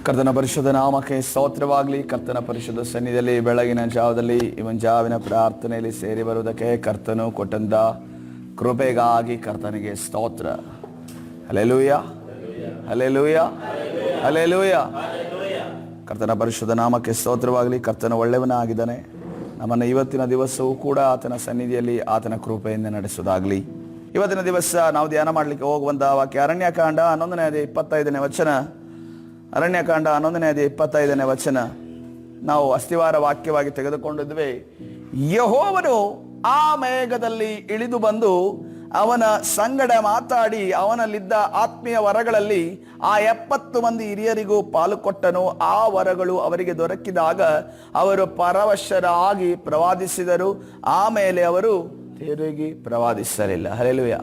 ಕರ್ತನ ಪರಿಶುದ್ಧ ನಾಮಕ್ಕೆ ಸ್ತೋತ್ರವಾಗಲಿ. ಕರ್ತನ ಪರಿಶುದ್ಧ ಸನ್ನಿಧಿಯಲ್ಲಿ ಬೆಳಗಿನ ಜಾವದಲ್ಲಿ ಇವನ್ ಜಾವಿನ ಪ್ರಾರ್ಥನೆಯಲ್ಲಿ ಸೇರಿ ಬರುವುದಕ್ಕೆ ಕರ್ತನು ಕೊಟ್ಟಂತ ಕೃಪೆಗಾಗಿ ಕರ್ತನಿಗೆ ಸ್ತೋತ್ರ. Hallelujah, hallelujah, hallelujah. ಕರ್ತನ ಪರಿಶುದ್ಧ ನಾಮಕ್ಕೆ ಸ್ತೋತ್ರವಾಗಲಿ. ಕರ್ತನ ಒಳ್ಳೆಯವನಾಗಿದ್ದಾನೆ. ನಮ್ಮನ್ನು ಇವತ್ತಿನ ದಿವಸವೂ ಕೂಡ ಆತನ ಸನ್ನಿಧಿಯಲ್ಲಿ ಆತನ ಕೃಪೆಯಿಂದ ನಡೆಸುವುದಾಗಲಿ. ಇವತ್ತಿನ ದಿವಸ ನಾವು ಧ್ಯಾನ ಮಾಡಲಿಕ್ಕೆ ಹೋಗುವಂಥ ವಾಕ್ಯ ಅರಣ್ಯಕಾಂಡ 11ನೇ ಅಧ್ಯಾಯ 25ನೇ ವಚನ. ಅರಣ್ಯಕಾಂಡ 11ನೇ ಅಧ್ಯಾಯ 25ನೇ ವಚನ ನಾವು ಅಸ್ತಿವಾರ ವಾಕ್ಯವಾಗಿ ತೆಗೆದುಕೊಂಡಿದ್ವಿ. ಯೆಹೋವನು ಆ ಮೇಘದಲ್ಲಿ ಇಳಿದು ಬಂದು ಅವನ ಸಂಗಡ ಮಾತಾಡಿ ಅವನಲ್ಲಿದ್ದ ಆತ್ಮೀಯ ವರಗಳಲ್ಲಿ ಆ 70 ಮಂದಿ ಹಿರಿಯರಿಗೂ ಪಾಲು ಕೊಟ್ಟನು. ಆ ವರಗಳು ಅವರಿಗೆ ದೊರಕಿದಾಗ ಅವರು ಪರವಶರಾಗಿ ಪ್ರವಾದಿಸಿದರು. ಆಮೇಲೆ ಅವರು ತಿರುಗಿ ಪ್ರವಾದಿಸಲಿಲ್ಲ. ಹಲ್ಲೆಲೂಯ.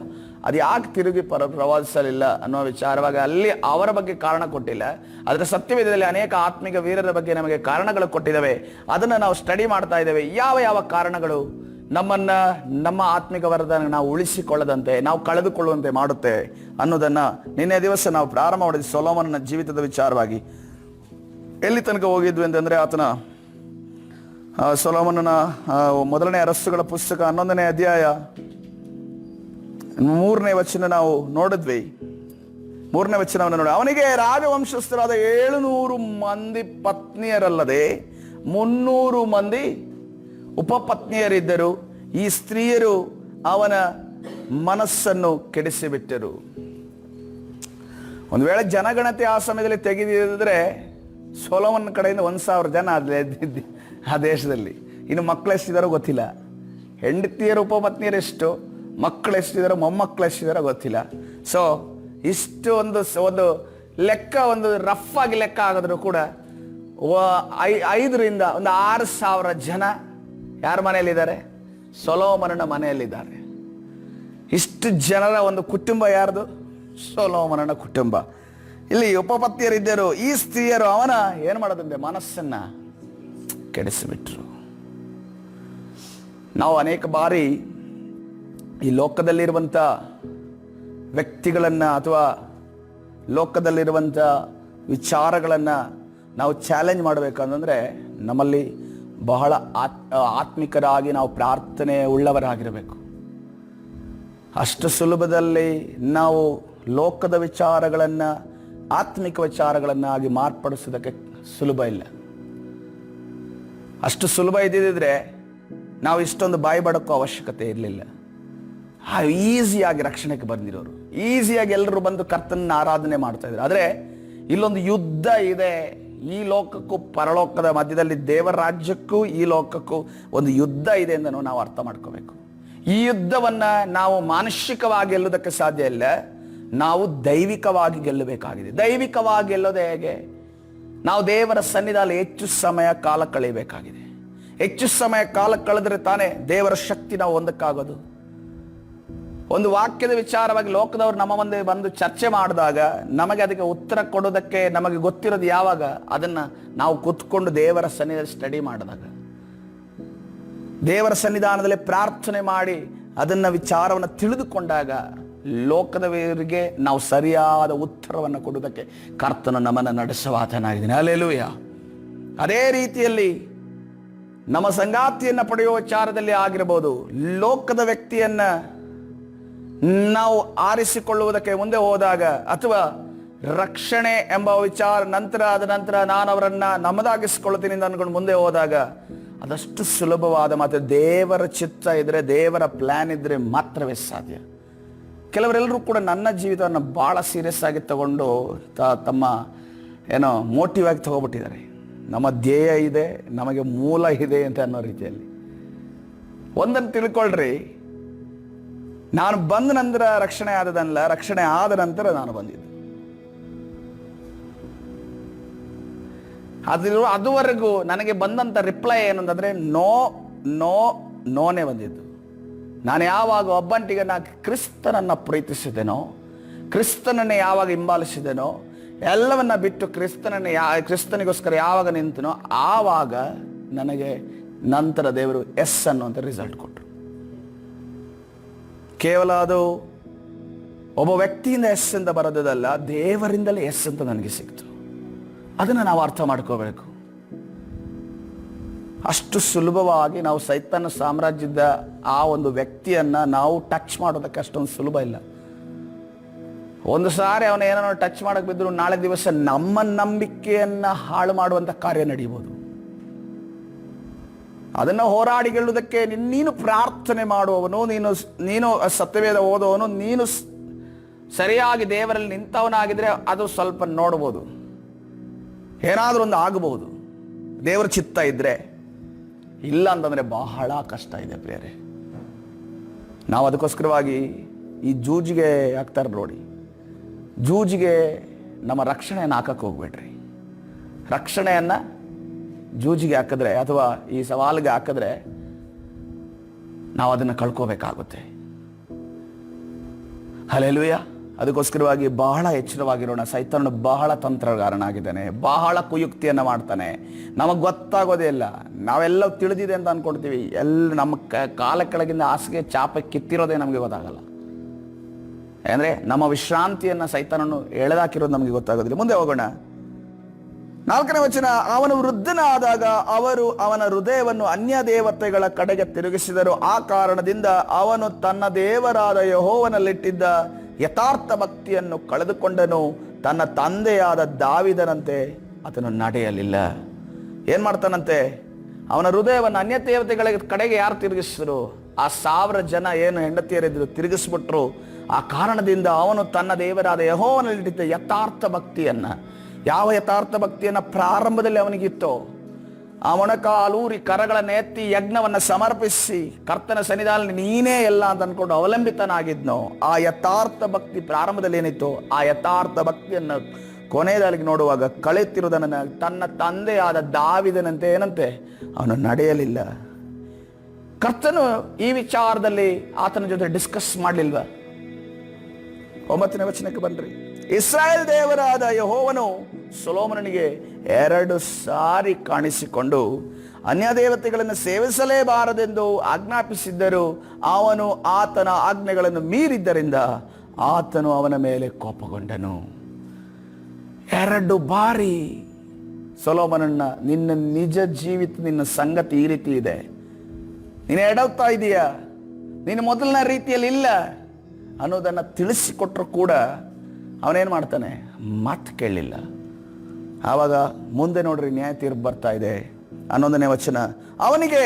ಅದು ಯಾಕೆ ತಿರುಗಿ ಪ್ರವಾದಿಸಲಿಲ್ಲ ಅನ್ನೋ ವಿಚಾರವಾಗಿ ಅಲ್ಲಿ ಅವರ ಬಗ್ಗೆ ಕಾರಣ ಕೊಟ್ಟಿಲ್ಲ. ಅದರ ಸತ್ಯವೇದದಲ್ಲಿ ಅನೇಕ ಆತ್ಮಿಕ ವೀರರ ಬಗ್ಗೆ ನಮಗೆ ಕಾರಣಗಳು ಕೊಟ್ಟಿದ್ದಾವೆ. ಅದನ್ನು ನಾವು ಸ್ಟಡಿ ಮಾಡ್ತಾ ಇದ್ದೇವೆ. ಯಾವ ಕಾರಣಗಳು ನಮ್ಮನ್ನ ನಮ್ಮ ಆತ್ಮಿಕ ವರದಾನ ನಾವು ಉಳಿಸಿಕೊಳ್ಳದಂತೆ, ನಾವು ಕಳೆದುಕೊಳ್ಳುವಂತೆ ಮಾಡುತ್ತೆ ಅನ್ನೋದನ್ನ ನಿನ್ನೆ ದಿವಸ ನಾವು ಪ್ರಾರಂಭ ಮಾಡಿದ್ವಿ. ಸೊಲೊಮೋನನ ಜೀವಿತದ ವಿಚಾರವಾಗಿ ಎಲ್ಲಿ ತನಕ ಹೋಗಿದ್ವಿ ಅಂತಂದ್ರೆ, ಆತನ ಸೊಲೊಮೋನನ ಮೊದಲನೇ ಅರಸುಗಳ ಪುಸ್ತಕ 11ನೇ ಅಧ್ಯಾಯ 3ನೇ ವಚನ ನಾವು ನೋಡಿದ್ವಿ. 3ನೇ ವಚನವನ್ನು ನೋಡಿ, ಅವನಿಗೆ ರಾಜವಂಶಸ್ಥರಾದ 700 ಮಂದಿ ಪತ್ನಿಯರಲ್ಲದೆ 300 ಮಂದಿ ಉಪಪತ್ನಿಯರಿದ್ದರು. ಈ ಸ್ತ್ರೀಯರು ಅವನ ಮನಸ್ಸನ್ನು ಕೆಡಿಸಿಬಿಟ್ಟರು. ಒಂದು ವೇಳೆ ಜನಗಣತಿ ಆ ಸಮಯದಲ್ಲಿ ತೆಗೆದಿದ್ರೆ ಸೊಲೊಮೋನ್ ಕಡೆಯಿಂದ 1000 ಜನ ಆ ದೇಶದಲ್ಲಿ. ಇನ್ನು ಮಕ್ಕಳು ಎಷ್ಟಿದಾರೋ ಗೊತ್ತಿಲ್ಲ. ಹೆಂಡತಿಯರು ಉಪಪತ್ನಿಯರು ಎಷ್ಟು, ಮಕ್ಕಳು ಎಷ್ಟಿದಾರೋ, ಮೊಮ್ಮಕ್ಕಳು ಎಷ್ಟಿದಾರೋ ಗೊತ್ತಿಲ್ಲ. ಸೊ ಇಷ್ಟು ಒಂದು ಲೆಕ್ಕ, ಒಂದು ರಫ್ ಆಗಿ ಲೆಕ್ಕ ಆಗಿದ್ರು ಕೂಡ 5ರಿಂದ 6000 ಜನ ಯಾರ ಮನೆಯಲ್ಲಿದ್ದಾರೆ? ಸೊಲೊಮೋನನ ಮನೆಯಲ್ಲಿದ್ದಾರೆ. ಇಷ್ಟು ಜನರ ಒಂದು ಕುಟುಂಬ ಯಾರ್ದು? ಸೊಲೊಮೋನನ ಕುಟುಂಬ. ಇಲ್ಲಿ ಉಪಪತ್ನಿಯರಿದ್ದರು. ಈ ಸ್ತ್ರೀಯರು ಅವನ ಏನು ಮಾಡೋದಂತೆ? ಮನಸ್ಸನ್ನ ಕೆಡಿಸಿಬಿಟ್ರು. ನಾವು ಅನೇಕ ಬಾರಿ ಈ ಲೋಕದಲ್ಲಿರುವಂಥ ವ್ಯಕ್ತಿಗಳನ್ನು ಅಥವಾ ಲೋಕದಲ್ಲಿರುವಂಥ ವಿಚಾರಗಳನ್ನು ನಾವು ಚಾಲೆಂಜ್ ಮಾಡಬೇಕಂತಂದರೆ ನಮ್ಮಲ್ಲಿ ಬಹಳ ಆತ್ಮಿಕರಾಗಿ ನಾವು ಪ್ರಾರ್ಥನೆ ಉಳ್ಳವರಾಗಿರಬೇಕು. ಅಷ್ಟು ಸುಲಭದಲ್ಲಿ ನಾವು ಲೋಕದ ವಿಚಾರಗಳನ್ನು ಆತ್ಮಿಕ ವಿಚಾರಗಳನ್ನಾಗಿ ಮಾರ್ಪಡಿಸೋದಕ್ಕೆ ಸುಲಭ ಇಲ್ಲ. ಅಷ್ಟು ಸುಲಭ ಇದ್ದಿದ್ರೆ ನಾವು ಇಷ್ಟೊಂದು ಬಾಯಿ ಬಡಕ್ಕೋ ಅವಶ್ಯಕತೆ ಇರಲಿಲ್ಲ. ಈಸಿಯಾಗಿ ರಕ್ಷಣೆಗೆ ಬಂದಿರೋರು, ಈಸಿಯಾಗಿ ಎಲ್ಲರೂ ಬಂದು ಕರ್ತನ ಆರಾಧನೆ ಮಾಡ್ತಾ ಇದ್ರು. ಆದರೆ ಇಲ್ಲೊಂದು ಯುದ್ಧ ಇದೆ. ಈ ಲೋಕಕ್ಕೂ ಪರಲೋಕದ ಮಧ್ಯದಲ್ಲಿ ದೇವರ ರಾಜ್ಯಕ್ಕೂ ಈ ಲೋಕಕ್ಕೂ ಒಂದು ಯುದ್ಧ ಇದೆ ಅಂತ ನಾವು ಅರ್ಥ ಮಾಡ್ಕೋಬೇಕು. ಈ ಯುದ್ಧವನ್ನ ನಾವು ಮಾನಸಿಕವಾಗಿ ಗೆಲ್ಲುವುದಕ್ಕೆ ಸಾಧ್ಯ ಇಲ್ಲ. ನಾವು ದೈವಿಕವಾಗಿ ಗೆಲ್ಲಬೇಕಾಗಿದೆ. ದೈವಿಕವಾಗಿ ಗೆಲ್ಲೋದು ಹೇಗೆ? ನಾವು ದೇವರ ಸನ್ನಿಧಿಯಲ್ಲಿ ಹೆಚ್ಚು ಸಮಯ ಕಾಲ ಕಳೆಯಬೇಕಾಗಿದೆ. ಹೆಚ್ಚು ಸಮಯ ಕಾಲ ಕಳೆದ್ರೆ ತಾನೇ ದೇವರ ಶಕ್ತಿ ನಾವು ಹೊಂದಕ್ಕಾಗೋದು. ಒಂದು ವಾಕ್ಯದ ವಿಚಾರವಾಗಿ ಲೋಕದವರು ನಮ್ಮ ಮುಂದೆ ಬಂದು ಚರ್ಚೆ ಮಾಡಿದಾಗ ನಮಗೆ ಅದಕ್ಕೆ ಉತ್ತರ ಕೊಡೋದಕ್ಕೆ ನಮಗೆ ಗೊತ್ತಿರೋದು ಯಾವಾಗ? ಅದನ್ನು ನಾವು ಕೂತ್ಕೊಂಡು ದೇವರ ಸನ್ನಿಧಿಯಲ್ಲಿ ಸ್ಟಡಿ ಮಾಡಿದಾಗ, ದೇವರ ಸನ್ನಿಧಾನದಲ್ಲಿ ಪ್ರಾರ್ಥನೆ ಮಾಡಿ ಅದನ್ನು ವಿಚಾರವನ್ನು ತಿಳಿದುಕೊಂಡಾಗ ಲೋಕದವರಿಗೆ ನಾವು ಸರಿಯಾದ ಉತ್ತರವನ್ನು ಕೊಡುವುದಕ್ಕೆ ಕರ್ತನು ನಮ್ಮನ್ನು ನಡೆಸುವಾತನಾಗಿದ್ದಾನೆ. ಹಲ್ಲೆಲೂಯ. ಅದೇ ರೀತಿಯಲ್ಲಿ ನಮ್ಮ ಸಂಗಾತಿಯನ್ನು ಪಡೆಯುವ ವಿಚಾರದಲ್ಲಿ ಆಗಿರಬಹುದು, ಲೋಕದ ವ್ಯಕ್ತಿಯನ್ನ ನಾವು ಆರಿಸಿಕೊಳ್ಳುವುದಕ್ಕೆ ಮುಂದೆ ಹೋದಾಗ ಅಥವಾ ರಕ್ಷಣೆ ಎಂಬ ವಿಚಾರ ಅದ ನಂತರ ನಾನು ಅವರನ್ನ ನಮ್ಮದಾಗಿಸಿಕೊಳ್ಳುತ್ತೀನಿ ಅಂತ ಅಂದ್ಕೊಂಡು ಮುಂದೆ ಹೋದಾಗ ಅದಷ್ಟು ಸುಲಭವಾದ ಮಾತು. ದೇವರ ಚಿತ್ತ ಇದ್ರೆ, ದೇವರ ಪ್ಲಾನ್ ಇದ್ರೆ ಮಾತ್ರವೇ ಸಾಧ್ಯ. ಕೆಲವರೆಲ್ಲರೂ ಕೂಡ ನನ್ನ ಜೀವಿತವನ್ನು ಭಾಳ ಸೀರಿಯಸ್ ಆಗಿ ತಗೊಂಡು ತಮ್ಮ ಮೋಟಿವ್ ಆಗಿ ತಗೋಬಿಟ್ಟಿದ್ದಾರೆ. ನಮ್ಮ ಧ್ಯೇಯ ಇದೆ, ನಮಗೆ ಮೂಲ ಇದೆ ಅಂತ ಅನ್ನೋ ರೀತಿಯಲ್ಲಿ. ಒಂದನ್ನು ತಿಳ್ಕೊಳ್ರಿ, ನಾನು ಬಂದ ನಂತರ ರಕ್ಷಣೆ ಆದದಲ್ಲ, ರಕ್ಷಣೆ ಆದ ನಂತರ ನಾನು ಬಂದಿದ್ದು. ಅದುವರೆಗೂ ನನಗೆ ಬಂದಂಥ ರಿಪ್ಲೈ ಏನು ಅಂತಂದರೆ ನೋನೇ ಬಂದಿದ್ದು. ನಾನು ಯಾವಾಗ ಒಬ್ಬಂಟಿಗೆ ಕ್ರಿಸ್ತನನ್ನು ಪ್ರೀತಿಸಿದೆನೋ, ಕ್ರಿಸ್ತನನ್ನೇ ಯಾವಾಗ ಹಿಂಬಾಲಿಸಿದೆನೋ, ಎಲ್ಲವನ್ನ ಬಿಟ್ಟು ಕ್ರಿಸ್ತನಿಗೋಸ್ಕರ ಯಾವಾಗ ನಿಂತನೋ ಆವಾಗ ನನಗೆ ನಂತರ ದೇವರು ಎಸ್ ಅನ್ನುವಂಥ ರಿಸಲ್ಟ್ ಕೊಟ್ಟರು. ಕೇವಲ ಅದು ಒಬ್ಬ ವ್ಯಕ್ತಿಯಿಂದ ಎಸ್ ಅಂತ ಬರೋದಲ್ಲ, ದೇವರಿಂದಲೇ ಎಸ್ ಅಂತ ನನಗೆ ಸಿಕ್ತು. ಅದನ್ನು ನಾವು ಅರ್ಥ ಮಾಡ್ಕೋಬೇಕು. ಅಷ್ಟು ಸುಲಭವಾಗಿ ನಾವು ಸೈತಾನ ಸಾಮ್ರಾಜ್ಯದ ಆ ಒಂದು ವ್ಯಕ್ತಿಯನ್ನು ನಾವು ಟಚ್ ಮಾಡೋದಕ್ಕೆ ಅಷ್ಟೊಂದು ಸುಲಭ ಇಲ್ಲ. ಒಂದು ಸಾರಿ ಅವನ ಏನೋ ಟಚ್ ಮಾಡಕ್ಕೆ ಬಿದ್ದರೂ ನಾಳೆ ದಿವಸ ನಮ್ಮ ನಂಬಿಕೆಯನ್ನು ಹಾಳು ಮಾಡುವಂಥ ಕಾರ್ಯ ನಡೆಯಬಹುದು. ಅದನ್ನು ಹೋರಾಡಿ ಗೆಲ್ಲುವುದಕ್ಕೆ ನೀನು ಪ್ರಾರ್ಥನೆ ಮಾಡುವವನು, ನೀನು ಸತ್ಯವೇದ ಓದುವವನು, ನೀನು ಸರಿಯಾಗಿ ದೇವರಲ್ಲಿ ನಿಂತವನಾಗಿದ್ರೆ ಅದು ಸ್ವಲ್ಪ ನೋಡ್ಬೋದು, ಏನಾದರೂ ಒಂದು ಆಗಬಹುದು ದೇವರ ಚಿತ್ತ ಇದ್ರೆ. ಇಲ್ಲ ಅಂತಂದರೆ ಬಹಳ ಕಷ್ಟ ಇದೆ ಪ್ರಿಯರೇ. ನಾವು ಅದಕ್ಕೋಸ್ಕರವಾಗಿ ಈ ಜೂಜಿಗೆ ಹಾಕ್ತಾರೆ ನೋಡಿ, ಜೂಜಿಗೆ ನಮ್ಮ ರಕ್ಷಣೆಯನ್ನು ಹಾಕಕ್ಕೆ ಹೋಗ್ಬೇಡ್ರಿ. ರಕ್ಷಣೆಯನ್ನು ಜೂಜಿಗೆ ಹಾಕಿದ್ರೆ ಅಥವಾ ಈ ಸವಾಲಿಗೆ ಹಾಕಿದ್ರೆ ನಾವು ಅದನ್ನು ಕಳ್ಕೋಬೇಕಾಗುತ್ತೆ. ಹಲ್ಲೆಲೂಯಾ. ಅದಕ್ಕೋಸ್ಕರವಾಗಿ ಬಹಳ ಎಚ್ಚರವಾಗಿರೋಣ. ಸೈತಾನನು ಬಹಳ ತಂತ್ರಗಾರನಾಗಿದ್ದಾನೆ, ಬಹಳ ಕುಯುಕ್ತಿಯನ್ನು ಮಾಡ್ತಾನೆ. ನಮಗೆ ಗೊತ್ತಾಗೋದೇ ಇಲ್ಲ. ನಾವೆಲ್ಲ ತಿಳಿದಿದೆ ಅಂತ ಅಂದ್ಕೊಳ್ತೀವಿ. ಎಲ್ಲ ನಮ್ಮ ಕಾಲ ಕೆಳಗಿಂದ ಹಾಸಿಗೆ ಚಾಪೆ ಕಿತ್ತಿರೋದೇ ನಮಗೆ ಗೊತ್ತಾಗಲ್ಲ. ಅಂದರೆ ನಮ್ಮ ವಿಶ್ರಾಂತಿಯನ್ನು ಸೈತಾನನು ಎಳೆದಾಕಿರೋದು ನಮಗೆ ಗೊತ್ತಾಗೋದಿಲ್ಲ. ಮುಂದೆ ಹೋಗೋಣ. 4ನೇ ವಚನ, ಅವನು ವೃದ್ಧನಾದಾಗ ಅವರು ಅವನ ಹೃದಯವನ್ನು ಅನ್ಯ ದೇವತೆಗಳ ಕಡೆಗೆ ತಿರುಗಿಸಿದರು. ಆ ಕಾರಣದಿಂದ ಅವನು ತನ್ನ ದೇವರಾದ ಯೆಹೋವನಲ್ಲಿಟ್ಟಿದ್ದ ಯಥಾರ್ಥ ಭಕ್ತಿಯನ್ನು ಕಳೆದುಕೊಂಡನು. ತನ್ನ ತಂದೆಯಾದ ದಾವಿದನಂತೆ ಆತನು ನಡೆಯಲಿಲ್ಲ. ಏನ್ ಮಾಡ್ತಾನಂತೆ? ಅವನ ಹೃದಯವನ್ನು ಅನ್ಯ ದೇವತೆಗಳ ಕಡೆಗೆ ಯಾರು ತಿರುಗಿಸಿದ್ರು? ಆ 1000 ಜನ ಏನು ಹೆಂಡತಿಯರಿದ್ರು ತಿರುಗಿಸ್ಬಿಟ್ರು. ಆ ಕಾರಣದಿಂದ ಅವನು ತನ್ನ ದೇವರಾದ ಯೆಹೋವನಲ್ಲಿಟ್ಟಿದ್ದ ಯಥಾರ್ಥ ಭಕ್ತಿಯನ್ನ, ಯಾವ ಯಥಾರ್ಥ ಭಕ್ತಿಯನ್ನ ಪ್ರಾರಂಭದಲ್ಲಿ ಅವನಿಗಿತ್ತೋ, ಆ ಮೊಣಕಾಲೂರಿ ಕರಗಳನ್ನು ಎತ್ತಿ ಯಜ್ಞವನ್ನು ಸಮರ್ಪಿಸಿ ಕರ್ತನ ಸನ್ನಿಧಾನದಲ್ಲಿ ನೀನೇ ಎಲ್ಲ ಅಂತ ಅನ್ಕೊಂಡು ಅವಲಂಬಿತನಾಗಿದ್ನೋ, ಆ ಯಥಾರ್ಥ ಭಕ್ತಿ ಪ್ರಾರಂಭದಲ್ಲಿ ಏನಿತ್ತು, ಆ ಯಥಾರ್ಥ ಭಕ್ತಿಯನ್ನು ಕೊನೆಯದಾಗಿ ನೋಡುವಾಗ ಕಳೆತಿರುವುದನ್ನು ತನ್ನ ತಂದೆಯಾದ ದಾವಿದನಂತೆ ಏನಂತೆ ಅವನು ನಡೆಯಲಿಲ್ಲ. ಕರ್ತನು ಈ ವಿಚಾರದಲ್ಲಿ ಆತನ ಜೊತೆ ಡಿಸ್ಕಸ್ ಮಾಡಲಿಲ್ವ? 9ನೇ ವಚನಕ್ಕೆ ಬನ್ರಿ. ಇಸ್ರಾಯೇಲ್ ದೇವರಾದ ಯೆಹೋವನು ಸೊಲೊಮೋನನಿಗೆ 2 ಸಾರಿ ಕಾಣಿಸಿಕೊಂಡು ಅನ್ಯ ದೇವತೆಗಳನ್ನು ಸೇವಿಸಲೇಬಾರದೆಂದು ಆಜ್ಞಾಪಿಸಿದ್ದರು. ಅವನು ಆತನ ಆಜ್ಞೆಗಳನ್ನು ಮೀರಿದ್ದರಿಂದ ಆತನು ಅವನ ಮೇಲೆ ಕೋಪಗೊಂಡನು. 2 ಬಾರಿ ಸೊಲೊಮೋನನ್ನ, ನಿನ್ನ ನಿಜ ಜೀವಿತ, ನಿನ್ನ ಸಂಗತಿ ಈ ರೀತಿ ಇದೆ, ನೀನು ಎಡವ್ತಾ ಇದೀಯಾ, ನೀನು ಮೊದಲನೇ ರೀತಿಯಲ್ಲಿ ಇಲ್ಲ ಅನ್ನೋದನ್ನು ತಿಳಿಸಿಕೊಟ್ರು ಕೂಡ ಅವನೇನು ಮಾಡ್ತಾನೆ? ಮಾತು ಕೇಳಲಿಲ್ಲ. ಆವಾಗ ಮುಂದೆ ನೋಡ್ರಿ, ನ್ಯಾಯ ತೀರ್ಪು ಬರ್ತಾ ಇದೆ. 11ನೇ ವಚನ, ಅವನಿಗೆ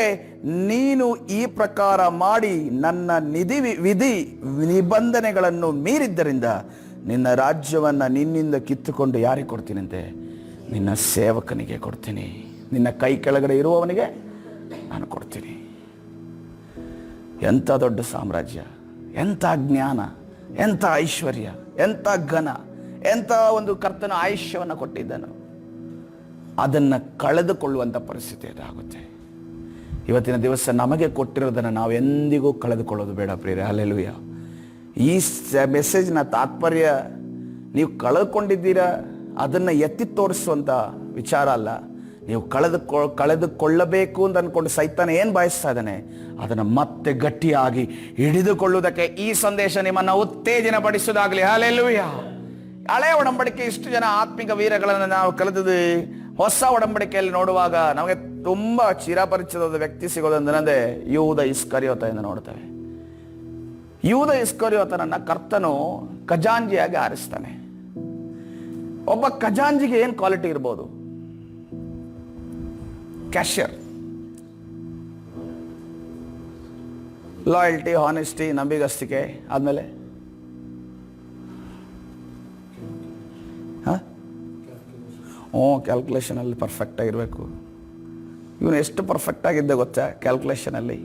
ನೀನು ಈ ಪ್ರಕಾರ ಮಾಡಿ ನನ್ನ ವಿಧಿ ನಿಬಂಧನೆಗಳನ್ನು ಮೀರಿದ್ದರಿಂದ ನಿನ್ನ ರಾಜ್ಯವನ್ನು ನಿನ್ನಿಂದ ಕಿತ್ತುಕೊಂಡು ಯಾರಿಗೆ ಕೊಡ್ತೀನಂತೆ? ನಿನ್ನ ಸೇವಕನಿಗೆ ಕೊಡ್ತೀನಿ, ನಿನ್ನ ಕೈ ಕೆಳಗಡೆ ಇರುವವನಿಗೆ ನಾನು ಕೊಡ್ತೀನಿ. ಎಂಥ ದೊಡ್ಡ ಸಾಮ್ರಾಜ್ಯ, ಎಂಥ ಜ್ಞಾನ, ಎಂಥ ಐಶ್ವರ್ಯ, ಎಂಥ ಘನ, ಎಂಥ ಒಂದು ಕರ್ತನ ಆಯುಷ್ಯವನ್ನು ಕೊಟ್ಟಿದ್ದನು. ಅದನ್ನು ಕಳೆದುಕೊಳ್ಳುವಂಥ ಪರಿಸ್ಥಿತಿ ಅದಾಗುತ್ತೆ. ಇವತ್ತಿನ ದಿವಸ ನಮಗೆ ಕೊಟ್ಟಿರೋದನ್ನು ನಾವು ಎಂದಿಗೂ ಕಳೆದುಕೊಳ್ಳೋದು ಬೇಡ ಪ್ರಿಯರೇ. ಹಲ್ಲೆಲೂಯಾ. ಈ ಮೆಸೇಜ್ನ ತಾತ್ಪರ್ಯ ನೀವು ಕಳೆದುಕೊಂಡಿದ್ದೀರಾ ಅದನ್ನು ಎತ್ತಿ ತೋರಿಸುವಂಥ ವಿಚಾರ ಅಲ್ಲ. ನೀವು ಕಳೆದುಕೊಳ್ಳಬೇಕು ಅಂತ ಅಂದ್ಕೊಂಡು ಸೈತಾನ ಏನು ಬಯಸ್ತಾ ಇದ್ದಾನೆ, ಅದನ್ನು ಮತ್ತೆ ಗಟ್ಟಿಯಾಗಿ ಹಿಡಿದುಕೊಳ್ಳುವುದಕ್ಕೆ ಈ ಸಂದೇಶ ನಿಮ್ಮನ್ನು ಉತ್ತೇಜನ ಪಡಿಸುವುದಾಗಲಿ. ಹಲ್ಲೆಲೂಯಾ. ಹಳೆಯ ಒಡಂಬಡಿಕೆ ಇಷ್ಟು ಜನ ಆತ್ಮಿಕ ವೀರಗಳನ್ನು ನಾವು ಕಲಿತಿದ್ವಿ. ಹೊಸ ಒಡಂಬಡಿಕೆಯಲ್ಲಿ ನೋಡುವಾಗ ನಮಗೆ ತುಂಬ ಚಿರಪರಿಚಿತವಾದ ವ್ಯಕ್ತಿ ಸಿಗೋದಂದ್ರೆ ಯೂದ ಇಸ್ಕರಿಯೋತ ಎಂದು ನೋಡ್ತೇವೆ. ಯೂದ ಇಸ್ಕರಿಯೋತನನ್ನ ಕರ್ತನು ಖಜಾಂಜಿಯಾಗಿ ಆರಿಸ್ತಾನೆ. ಒಬ್ಬ ಖಜಾಂಜಿಗೆ ಏನು ಕ್ವಾಲಿಟಿ ಇರ್ಬೋದು? ಕ್ಯಾಶಿಯರ್, ಲಾಯಲ್ಟಿ, ಹಾನೆಸ್ಟಿ, ನಂಬಿಗಸ್ತಿಕೆ, ಆದಮೇಲೆ ಕ್ಯಾಲ್ಕುಲೇಷನಲ್ಲಿ ಪರ್ಫೆಕ್ಟಾಗಿರಬೇಕು. ಇವನು ಎಷ್ಟು ಪರ್ಫೆಕ್ಟಾಗಿದ್ದೆ ಗೊತ್ತಾ ಕ್ಯಾಲ್ಕುಲೇಷನಲ್ಲಿ?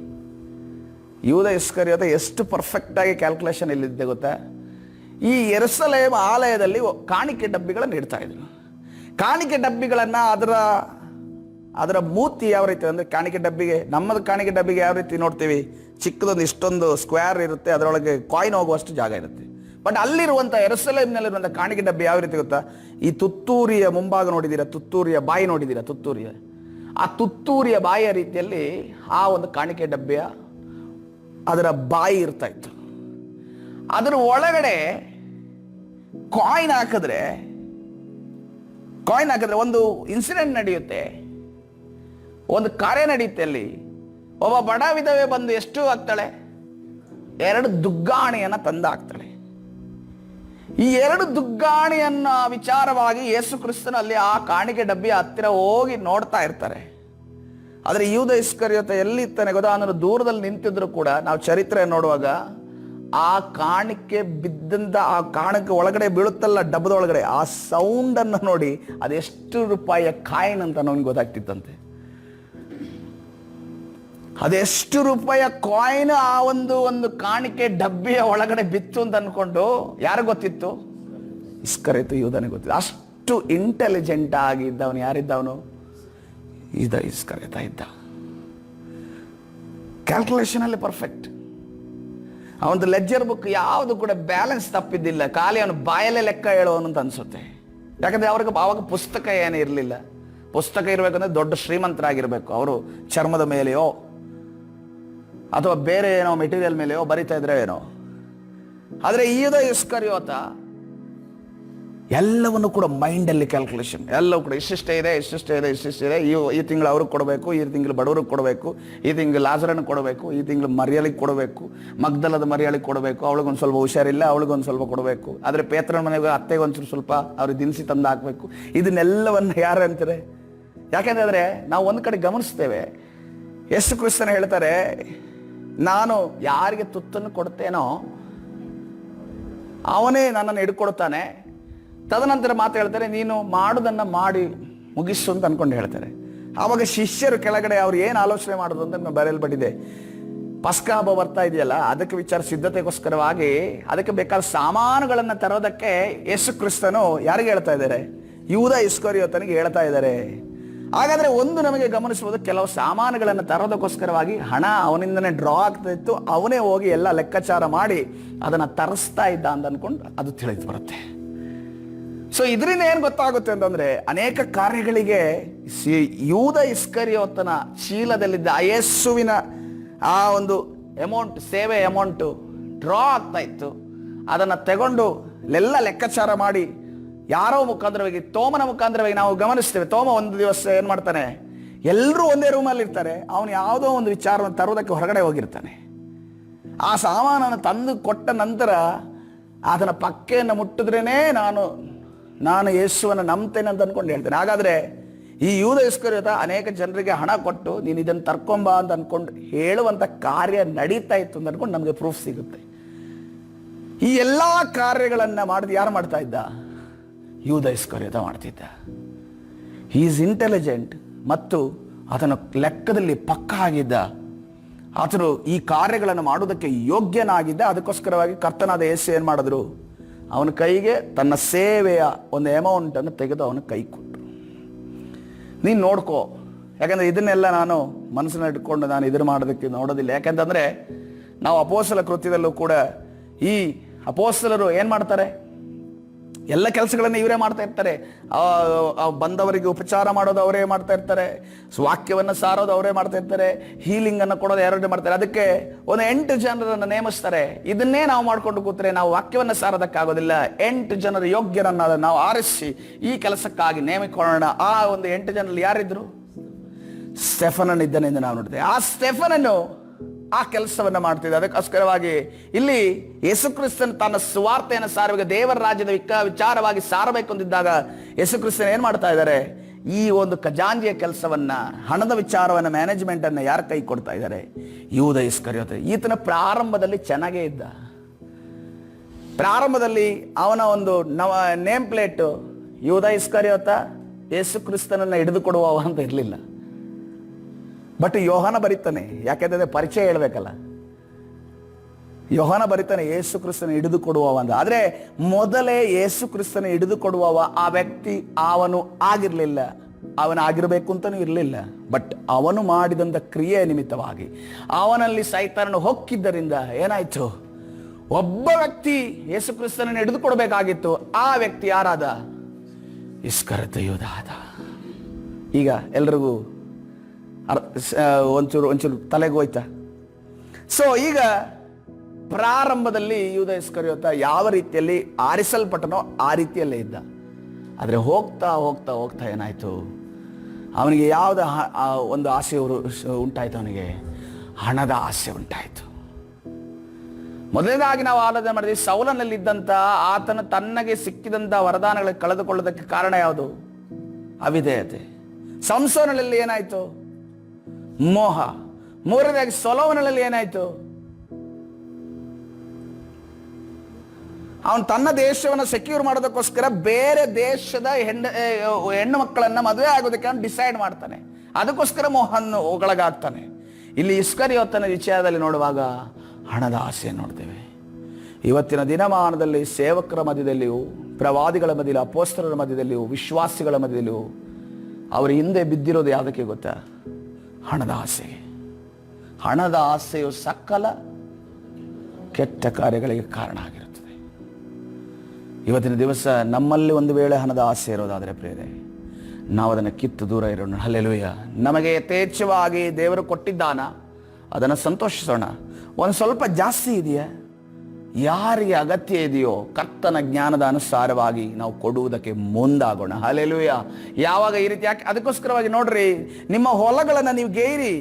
ಯೂದ ಇಸ್ಕರಿಯೋತ ಎಷ್ಟು ಪರ್ಫೆಕ್ಟಾಗಿ ಕ್ಯಾಲ್ಕುಲೇಷನ್ ಇಲ್ಲಿದ್ದೆ ಗೊತ್ತಾ? ಈ ಯೆರೂಸಲೇಮ್ ಆಲಯದಲ್ಲಿ ಕಾಣಿಕೆ ಡಬ್ಬಿಗಳನ್ನು ಇಡ್ತಾ ಇದ್ರು. ಕಾಣಿಕೆ ಡಬ್ಬಿಗಳನ್ನು ಅದರ ಮೂತಿ ಯಾವ ರೀತಿ ಅಂದರೆ, ಕಾಣಿಕೆ ಡಬ್ಬಿಗೆ, ನಮ್ಮದು ಕಾಣಿಕೆ ಡಬ್ಬಿಗೆ ಯಾವ ರೀತಿ ನೋಡ್ತೀವಿ, ಚಿಕ್ಕದೊಂದು ಇಷ್ಟೊಂದು ಸ್ಕ್ವೇರ್ ಇರುತ್ತೆ, ಅದರೊಳಗೆ ಕಾಯಿನ್ ಹೋಗುವಷ್ಟು ಜಾಗ ಇರುತ್ತೆ. ಬಟ್ ಅಲ್ಲಿರುವಂಥ ಯೆರೂಸಲೇಮ್ನಲ್ಲಿರುವಂಥ ಕಾಣಿಕೆ ಡಬ್ಬಿ ಯಾವ ರೀತಿ ಗೊತ್ತಾ? ಈ ತುತ್ತೂರಿಯ ಮುಂಭಾಗ ನೋಡಿದ್ದೀರಾ? ತುತ್ತೂರಿಯ ಬಾಯಿ ನೋಡಿದ್ದೀರಾ? ಆ ತುತ್ತೂರಿಯ ಬಾಯಿಯ ರೀತಿಯಲ್ಲಿ ಆ ಒಂದು ಕಾಣಿಕೆ ಡಬ್ಬಿಯ ಅದರ ಬಾಯಿ ಇರ್ತಾ ಇತ್ತು. ಅದರ ಒಳಗಡೆ ಕಾಯಿನ್ ಹಾಕಿದ್ರೆ ಕಾಯಿನ್ ಹಾಕಿದ್ರೆ ಒಂದು ಇನ್ಸಿಡೆಂಟ್ ನಡೆಯುತ್ತೆ, ಒಂದು ಕಾರ್ಯ ನಡೆಯುತ್ತೆ. ಅಲ್ಲಿ ಒಬ್ಬ ಬಡ ವಿಧವೆ ಬಂದು ಎಷ್ಟು ಹಾಕ್ತಾಳೆ? 2 ದುಗ್ಗಾಣಿಯನ್ನ ತಂದು ಹಾಕ್ತಾಳೆ. ಈ 2 ದುಗ್ಗಾಣಿಯನ್ನ ವಿಚಾರವಾಗಿ ಯೇಸು ಕ್ರಿಸ್ತನಲ್ಲಿ ಆ ಕಾಣಿಕೆ ಡಬ್ಬಿಯ ಹತ್ತಿರ ಹೋಗಿ ನೋಡ್ತಾ ಇರ್ತಾರೆ. ಆದರೆ ಯೂದ ಇಸ್ಕರಿಯೋತ ಎಲ್ಲಿರ್ತಾನೆ ಗೊತ್ತಾ? ಅಂದ್ರೆ ದೂರದಲ್ಲಿ ನಿಂತಿದ್ರು ಕೂಡ ನಾವು ಚರಿತ್ರೆ ನೋಡುವಾಗ ಆ ಕಾಣಿಕೆ ಬಿದ್ದಂತ, ಆ ಕಾಣಿಕೆ ಒಳಗಡೆ ಬೀಳುತ್ತಲ್ಲ ಡಬ್ಬದ ಒಳಗಡೆ, ಆ ಸೌಂಡ್ ಅನ್ನು ನೋಡಿ ಅದೆಷ್ಟು ರೂಪಾಯಿಯ ಕಾಯಿನ್ ಅಂತ ನಮ್ಗೆ ಗೊತ್ತಾಗ್ತಿತ್ತಂತೆ. ಅದೆಷ್ಟು ರೂಪಾಯಿಯ ಕಾಯಿನ್ ಆ ಒಂದು ಕಾಣಿಕೆ ಡಬ್ಬಿಯ ಒಳಗಡೆ ಬಿತ್ತು ಅಂತ ಅನ್ಕೊಂಡು ಯಾರು ಗೊತ್ತಿತ್ತು? ಇಸ್ಕರಿಯೋತ ಯೂದನಿಗೆ ಗೊತ್ತಿತ್ತು. ಅಷ್ಟು ಇಂಟೆಲಿಜೆಂಟ್ ಆಗಿದ್ದವನು ಯಾರಿದ್ದವನು? ಇಸ್ಕರಿಯೋತ ಇದ್ದ. ಕ್ಯಾಲ್ಕುಲೇಷನ್ ಅಲ್ಲಿ ಪರ್ಫೆಕ್ಟ್. ಅವನದು ಲೆಡ್ಜರ್ ಬುಕ್ ಯಾವುದು ಕೂಡ ಬ್ಯಾಲೆನ್ಸ್ ತಪ್ಪಿದ್ದಿಲ್ಲ. ಖಾಲಿ ಅವನು ಬಾಯಲ್ಲೇ ಲೆಕ್ಕ ಹೇಳೋನು ಅಂತ ಅನ್ಸುತ್ತೆ. ಯಾಕಂದ್ರೆ ಅವ್ರಿಗೆ ಆವಾಗ ಪುಸ್ತಕ ಏನೂ ಇರಲಿಲ್ಲ. ಪುಸ್ತಕ ಇರಬೇಕಂದ್ರೆ ದೊಡ್ಡ ಶ್ರೀಮಂತರಾಗಿರ್ಬೇಕು. ಅವರು ಚರ್ಮದ ಮೇಲೆಯೋ ಅಥವಾ ಬೇರೆ ಏನೋ ಮೆಟೀರಿಯಲ್ ಮೇಲೆಯೋ ಬರಿತಾ ಇದ್ರೆ ಏನೋ. ಆದರೆ ಯೂದ ಇಸ್ಕರಿಯೋತ ಎಲ್ಲವನ್ನು ಕೂಡ ಮೈಂಡಲ್ಲಿ ಕ್ಯಾಲ್ಕುಲೇಷನ್, ಎಲ್ಲವೂ ಕೂಡ ಇಷ್ಟಿಷ್ಟೇ ಇದೆ, ಈ ತಿಂಗಳು ಅವ್ರಿಗೆ ಕೊಡಬೇಕು, ಈ ತಿಂಗಳು ಬಡವ್ರಿಗೆ ಕೊಡಬೇಕು, ಈ ತಿಂಗಳು ಲಾಜರನಿಗೆ ಕೊಡಬೇಕು, ಈ ತಿಂಗಳು ಮರಿಯಳಿಗೆ ಕೊಡಬೇಕು, ಮಗ್ದಲದ ಮರಿಯಳಿಗೆ ಕೊಡಬೇಕು, ಅವಳಿಗೊಂದು ಸ್ವಲ್ಪ ಹುಷಾರಿಲ್ಲ ಅವಳಿಗೊಂದು ಸ್ವಲ್ಪ ಕೊಡಬೇಕು, ಆದರೆ ಪೇತ್ರನ ಮನೆಗೆ ಅತ್ತೆಗೊಂಚೂರು ಸ್ವಲ್ಪ ಅವ್ರಿಗೆ ದಿನಸಿ ತಂದು ಹಾಕಬೇಕು. ಇದನ್ನೆಲ್ಲವನ್ನು ಯಾರು ಅಂತಾರೆ? ಯಾಕೆಂದರೆ ನಾವು ಒಂದು ಕಡೆ ಗಮನಿಸ್ತೇವೆ, ಯೇಸು ಕ್ರಿಸ್ತನ ಹೇಳ್ತಾರೆ, ನಾನು ಯಾರಿಗೆ ತುತ್ತನ್ನು ಕೊಡ್ತೇನೋ ಅವನೇ ನನ್ನನ್ನು ಹಿಡ್ಕೊಡ್ತಾನೆ. ತದನಂತರ ಮಾತು ಹೇಳ್ತಾರೆ, ನೀನು ಮಾಡೋದನ್ನು ಮಾಡಿ ಮುಗಿಸು ಅಂತ ಅನ್ಕೊಂಡು ಹೇಳ್ತಾರೆ. ಆವಾಗ ಶಿಷ್ಯರು ಕೆಳಗಡೆ ಅವ್ರು ಏನು ಆಲೋಚನೆ ಮಾಡೋದು ಅಂತ ಬರೆಯಲ್ಪಟ್ಟಿದೆ. ಪಸ್ಕ ಹಬ್ಬ ಬರ್ತಾ ಇದೆಯಲ್ಲ, ಅದಕ್ಕೆ ವಿಚಾರ ಸಿದ್ಧತೆಗೋಸ್ಕರವಾಗಿ ಅದಕ್ಕೆ ಬೇಕಾದ ಸಾಮಾನುಗಳನ್ನು ತರೋದಕ್ಕೆ ಯೇಸು ಕ್ರಿಸ್ತನು ಯಾರಿಗೆ ಹೇಳ್ತಾ ಇದ್ದಾರೆ? ಯೂದ ಇಸ್ಕರಿಯೋತನಿಗೆ ಹೇಳ್ತಾ ಇದ್ದಾರೆ. ಹಾಗಾದ್ರೆ ಒಂದು ನಮಗೆ ಗಮನಿಸಬಹುದು, ಕೆಲವು ಸಾಮಾನುಗಳನ್ನು ತರೋದಕ್ಕೋಸ್ಕರವಾಗಿ ಹಣ ಅವನಿಂದನೇ ಡ್ರಾ ಆಗ್ತಾ ಇತ್ತು. ಅವನೇ ಹೋಗಿ ಎಲ್ಲ ಲೆಕ್ಕಾಚಾರ ಮಾಡಿ ಅದನ್ನ ತರಿಸ್ತಾ ಇದ್ದ ಅಂತ ಅನ್ಕೊಂಡು ಅದು ತಿಳಿದು ಬರುತ್ತೆ. ಸೊ ಇದರಿಂದ ಏನ್ ಗೊತ್ತಾಗುತ್ತೆ ಅಂತಂದ್ರೆ, ಅನೇಕ ಕಾರ್ಯಗಳಿಗೆ ಯೂದ ಇಸ್ಕರಿಯೋತನ ಚೀಲದಲ್ಲಿದ್ದ ಯೇಸುವಿನ ಆ ಒಂದು ಅಮೌಂಟ್, ಸೇವೆ ಅಮೌಂಟ್ ಡ್ರಾ ಆಗ್ತಾ ಇತ್ತು. ಅದನ್ನ ತಗೊಂಡು ಎಲ್ಲ ಲೆಕ್ಕಾಚಾರ ಮಾಡಿ ಯಾರೋ ಮುಖಾಂತರವಾಗಿ, ತೋಮನ ಮುಖಾಂತರವಾಗಿ ನಾವು ಗಮನಿಸ್ತೇವೆ. ತೋಮ ಒಂದು ದಿವಸ ಏನ್ ಮಾಡ್ತಾನೆ, ಎಲ್ಲರೂ ಒಂದೇ ರೂಮಲ್ಲಿ ಇರ್ತಾರೆ, ಅವನು ಯಾವುದೋ ಒಂದು ವಿಚಾರವನ್ನು ತರೋದಕ್ಕೆ ಹೊರಗಡೆ ಹೋಗಿರ್ತಾನೆ. ಆ ಸಾಮಾನನ್ನು ತಂದು ಕೊಟ್ಟ ನಂತರ ಅದನ್ನ ಪಕ್ಕೆಯನ್ನು ಮುಟ್ಟಿದ್ರೇನೆ ನಾನು ಯೇಸುವನ್ನು ನಂಬ್ತೇನೆ ಅಂತ ಅನ್ಕೊಂಡು ಹೇಳ್ತೇನೆ. ಹಾಗಾದ್ರೆ ಈ ಯೂದ ಇಸ್ಕರಿಯೋತ ಅನೇಕ ಜನರಿಗೆ ಹಣ ಕೊಟ್ಟು ನೀನು ಇದನ್ನು ತರ್ಕೊಂಬ ಅಂತ ಅನ್ಕೊಂಡು ಹೇಳುವಂತ ಕಾರ್ಯ ನಡೀತಾ ಇತ್ತು ಅಂತ ಅನ್ಕೊಂಡು ನಮಗೆ ಪ್ರೂಫ್ ಸಿಗುತ್ತೆ. ಈ ಎಲ್ಲಾ ಕಾರ್ಯಗಳನ್ನ ಮಾಡಿದ ಯಾರು ಮಾಡ್ತಾ ಇದ್ದ? ಯೂದ ಇಸ್ಕರಿಯೋತ ಮಾಡ್ತಿದ್ದ. ಹಿ ಈಸ್ ಇಂಟೆಲಿಜೆಂಟ್ ಮತ್ತು ಆತನ ಲೆಕ್ಕದಲ್ಲಿ ಪಕ್ಕ ಆಗಿದ್ದ. ಆತನು ಈ ಕಾರ್ಯಗಳನ್ನು ಮಾಡುವುದಕ್ಕೆ ಯೋಗ್ಯನಾಗಿದ್ದ. ಅದಕ್ಕೋಸ್ಕರವಾಗಿ ಕರ್ತನಾದ ಯೇಸು ಏನ್ ಮಾಡಿದ್ರು, ಅವನ ಕೈಗೆ ತನ್ನ ಸೇವೆಯ ಒಂದು ಅಮೌಂಟ್ ಅನ್ನು ತೆಗೆದು ಅವನ ಕೈ ಕೊಟ್ಟರು. ನೀನು ನೋಡ್ಕೋ, ಯಾಕಂದ್ರೆ ಇದನ್ನೆಲ್ಲ ನಾನು ಮನಸ್ಸಿನ ಇಟ್ಕೊಂಡು ನಾನು ಇದನ್ನು ಮಾಡೋದಕ್ಕೆ ನೋಡೋದಿಲ್ಲ. ಯಾಕಂತಂದ್ರೆ ನಾವು ಅಪೋಸ್ತಲ ಕೃತ್ಯದಲ್ಲೂ ಕೂಡ ಈ ಅಪೋಸ್ತಲರು ಏನ್ ಮಾಡ್ತಾರೆ, ಎಲ್ಲ ಕೆಲಸಗಳನ್ನು ಇವರೇ ಮಾಡ್ತಾ ಇರ್ತಾರೆ. ಬಂದವರಿಗೆ ಉಪಚಾರ ಮಾಡೋದು ಅವರೇ ಮಾಡ್ತಾ ಇರ್ತಾರೆ, ವಾಕ್ಯವನ್ನು ಸಾರೋದು ಅವರೇ ಮಾಡ್ತಾ ಇರ್ತಾರೆ, ಹೀಲಿಂಗ್ ಅನ್ನು ಕೊಡೋದು ಯಾರೇ ಮಾಡ್ತಾರೆ. ಅದಕ್ಕೆ ಒಂದು 8 ಜನರನ್ನು ನೇಮಿಸ್ತಾರೆ. ಇದನ್ನೇ ನಾವು ಮಾಡ್ಕೊಂಡು ಕೂತ್ರೆ ನಾವು ವಾಕ್ಯವನ್ನು ಸಾರೋದಕ್ಕಾಗೋದಿಲ್ಲ. 8 ಜನರು ಯೋಗ್ಯರನ್ನ ನಾವು ಆರಿಸಿ ಈ ಕೆಲಸಕ್ಕಾಗಿ ನೇಮಿಕೊಳ್ಳೋಣ. ಆ ಒಂದು 8 ಜನರಲ್ಲಿ ಯಾರಿದ್ರು? ಸ್ಟೆಫನನ್ ಇದ್ದಾನೆ ಎಂದು ನಾವು ನೋಡ್ತೇವೆ. ಆ ಸ್ಟೆಫನನ್ನು ಆ ಕೆಲಸವನ್ನ ಮಾಡ್ತಿದ್ದ. ಅದಕ್ಕೋಸ್ಕರವಾಗಿ ಇಲ್ಲಿ ಯೇಸು ಕ್ರಿಸ್ತನ್ ತನ್ನ ಸುವಾರ್ತೆಯನ್ನು ಸಾರುವಾಗ, ದೇವರ ರಾಜ್ಯದ ವಿಚಾರವಾಗಿ ಸಾರಬೇಕು ಅಂತಿದ್ದಾಗ ಯೇಸು ಕ್ರಿಸ್ತನ್ ಏನ್ ಮಾಡ್ತಾ ಇದ್ದಾರೆ? ಈ ಒಂದು ಖಜಾಂಜಿಯ ಕೆಲಸವನ್ನ, ಹಣದ ವಿಚಾರವನ್ನ, ಮ್ಯಾನೇಜ್ಮೆಂಟ್ ಅನ್ನ ಯಾರು ಕೈ ಕೊಡ್ತಾ ಇದ್ದಾರೆ? ಯೂದ ಇಸ್ಕರಿಯೋತ. ಈತನ ಪ್ರಾರಂಭದಲ್ಲಿ ಚೆನ್ನಾಗೇ ಇದ್ದ. ಪ್ರಾರಂಭದಲ್ಲಿ ಅವನ ಒಂದು ನೇಮ್ ಪ್ಲೇಟ್ ಯೂದ ಇಸ್ಕರಿಯೋತ, ಯೇಸು ಕ್ರಿಸ್ತನನ್ನ ಹಿಡಿದುಕೊಡುವವ ಅಂತ ಇರಲಿಲ್ಲ. ಬಟ್ ಯೋಹಾನ ಬರೀತಾನೆ, ಯಾಕೆಂದ್ರೆ ಪರಿಚಯ ಹೇಳ್ಬೇಕಲ್ಲ. ಯೋಹಾನ ಬರೀತಾನೆ ಯೇಸು ಕ್ರಿಸ್ತನ ಹಿಡಿದು ಕೊಡುವವ ಅಂತ. ಆದ್ರೆ ಮೊದಲೇ ಯೇಸು ಕ್ರಿಸ್ತನ ಹಿಡಿದು ಕೊಡುವವ ಆ ವ್ಯಕ್ತಿ ಅವನು ಆಗಿರ್ಲಿಲ್ಲ, ಅವನಾಗಿರ್ಬೇಕು ಅಂತನೂ ಇರಲಿಲ್ಲ. ಬಟ್ ಅವನು ಮಾಡಿದಂಥ ಕ್ರಿಯೆ ನಿಮಿತ್ತವಾಗಿ ಅವನಲ್ಲಿ ಸೈತಾನನು ಹೊಕ್ಕಿದ್ದರಿಂದ ಏನಾಯ್ತು? ಒಬ್ಬ ವ್ಯಕ್ತಿ ಯೇಸು ಕ್ರಿಸ್ತನನ್ನು ಹಿಡಿದು ಕೊಡಬೇಕಾಗಿತ್ತು. ಆ ವ್ಯಕ್ತಿ ಯಾರಾದ? ಇಸ್ಕರಿಯೋತ ಯೂದ ಆದ. ಈಗ ಎಲ್ರಿಗೂ ಒಂಚೂರು ತಲೆಗೆ ಹೋಯ್ತಾ? ಸೊ ಈಗ ಪ್ರಾರಂಭದಲ್ಲಿ ಯೂದ ಇಸ್ಕರಿಯೋತ ಯಾವ ರೀತಿಯಲ್ಲಿ ಆರಿಸಲ್ಪಟ್ಟನೋ ಆ ರೀತಿಯಲ್ಲೇ ಇದ್ದ. ಆದರೆ ಹೋಗ್ತಾ ಹೋಗ್ತಾ ಹೋಗ್ತಾ ಏನಾಯಿತು, ಅವನಿಗೆ ಯಾವುದ ಒಂದು ಆಸೆ ಉಂಟಾಯಿತು, ಅವನಿಗೆ ಹಣದ ಆಸೆ ಉಂಟಾಯಿತು. ಮೊದಲನೇದಾಗಿ ನಾವು ಆಲೋಚನೆ ಮಾಡಿದ್ವಿ, ಸೌಲನಲ್ಲಿದ್ದಂಥ ಆತನು ತನ್ನಗೆ ಸಿಕ್ಕಿದಂಥ ವರದಾನಗಳಿಗೆ ಕಳೆದುಕೊಳ್ಳೋದಕ್ಕೆ ಕಾರಣ ಯಾವುದು? ಅವಿಧೇಯತೆ. ಸಂಸೋನಲ್ಲಿ ಏನಾಯಿತು? ಮೋಹ. ಮೂರನೇದಾಗಿ ಸೊಲೋಮನಲ್ಲಿ ಏನಾಯಿತು? ಅವನು ತನ್ನ ದೇಶವನ್ನು ಸೆಕ್ಯೂರ್ ಮಾಡೋದಕ್ಕೋಸ್ಕರ ಬೇರೆ ದೇಶದ ಹೆಣ್ಣು ಮಕ್ಕಳನ್ನ ಮದುವೆ ಆಗೋದಕ್ಕೆ ಅವನು ಡಿಸೈಡ್ ಮಾಡ್ತಾನೆ. ಅದಕ್ಕೋಸ್ಕರ ಮೋಹನ್ನು ಒಳಗಾಗ್ತಾನೆ. ಇಲ್ಲಿ ಇಸ್ಕರಿಯೋತನ ವಿಷಯದಲ್ಲಿ ನೋಡುವಾಗ ಹಣದ ಆಸೆ ನೋಡ್ತೇವೆ. ಇವತ್ತಿನ ದಿನಮಾನದಲ್ಲಿ ಸೇವಕರ ಮಧ್ಯದಲ್ಲಿಯೂ, ಪ್ರವಾದಿಗಳ ಮಧ್ಯದಲ್ಲಿ, ಅಪೋಸ್ತಲರ ಮಧ್ಯದಲ್ಲಿಯೂ, ವಿಶ್ವಾಸಿಗಳ ಮಧ್ಯದಲ್ಲಿಯೂ ಅವರು ಹಿಂದೆ ಬಿದ್ದಿರೋದು ಯಾವುದಕ್ಕೆ ಗೊತ್ತಾ? ಹಣದ ಆಸೆಗೆ. ಹಣದ ಆಸೆಯು ಸಕಲ ಕೆಟ್ಟ ಕಾರ್ಯಗಳಿಗೆ ಕಾರಣ ಆಗಿರುತ್ತದೆ. ಇವತ್ತಿನ ದಿವಸ ನಮ್ಮಲ್ಲಿ ಒಂದು ವೇಳೆ ಹಣದ ಆಸೆ ಇರೋದಾದರೆ ಪ್ರೇರೆ, ನಾವು ಅದನ್ನು ಕಿತ್ತು ದೂರ ಇರೋಣ. ಹಲ್ಲೆಲೂಯಾ. ನಮಗೆ ಯಥೇಚ್ಛವಾಗಿ ದೇವರು ಕೊಟ್ಟಿದ್ದಾನ, ಅದನ್ನು ಸಂತೋಷಿಸೋಣ. ಒಂದು ಸ್ವಲ್ಪ ಜಾಸ್ತಿ ಇದೆಯಾ, ಯಾರಿಗೆ ಅಗತ್ಯ ಇದೆಯೋ ಕರ್ತನ ಜ್ಞಾನದ ಅನುಸಾರವಾಗಿ ನಾವು ಕೊಡುವುದಕ್ಕೆ ಮುಂದಾಗೋಣ. ಹಲ್ಲೆಲೂಯಾ. ಯಾವಾಗ ಈ ರೀತಿ ಯಾಕೆ? ಅದಕ್ಕೋಸ್ಕರವಾಗಿ ನೋಡ್ರಿ, ನಿಮ್ಮ ಹೊಲಗಳನ್ನು ನೀವು ಗೇರಿ,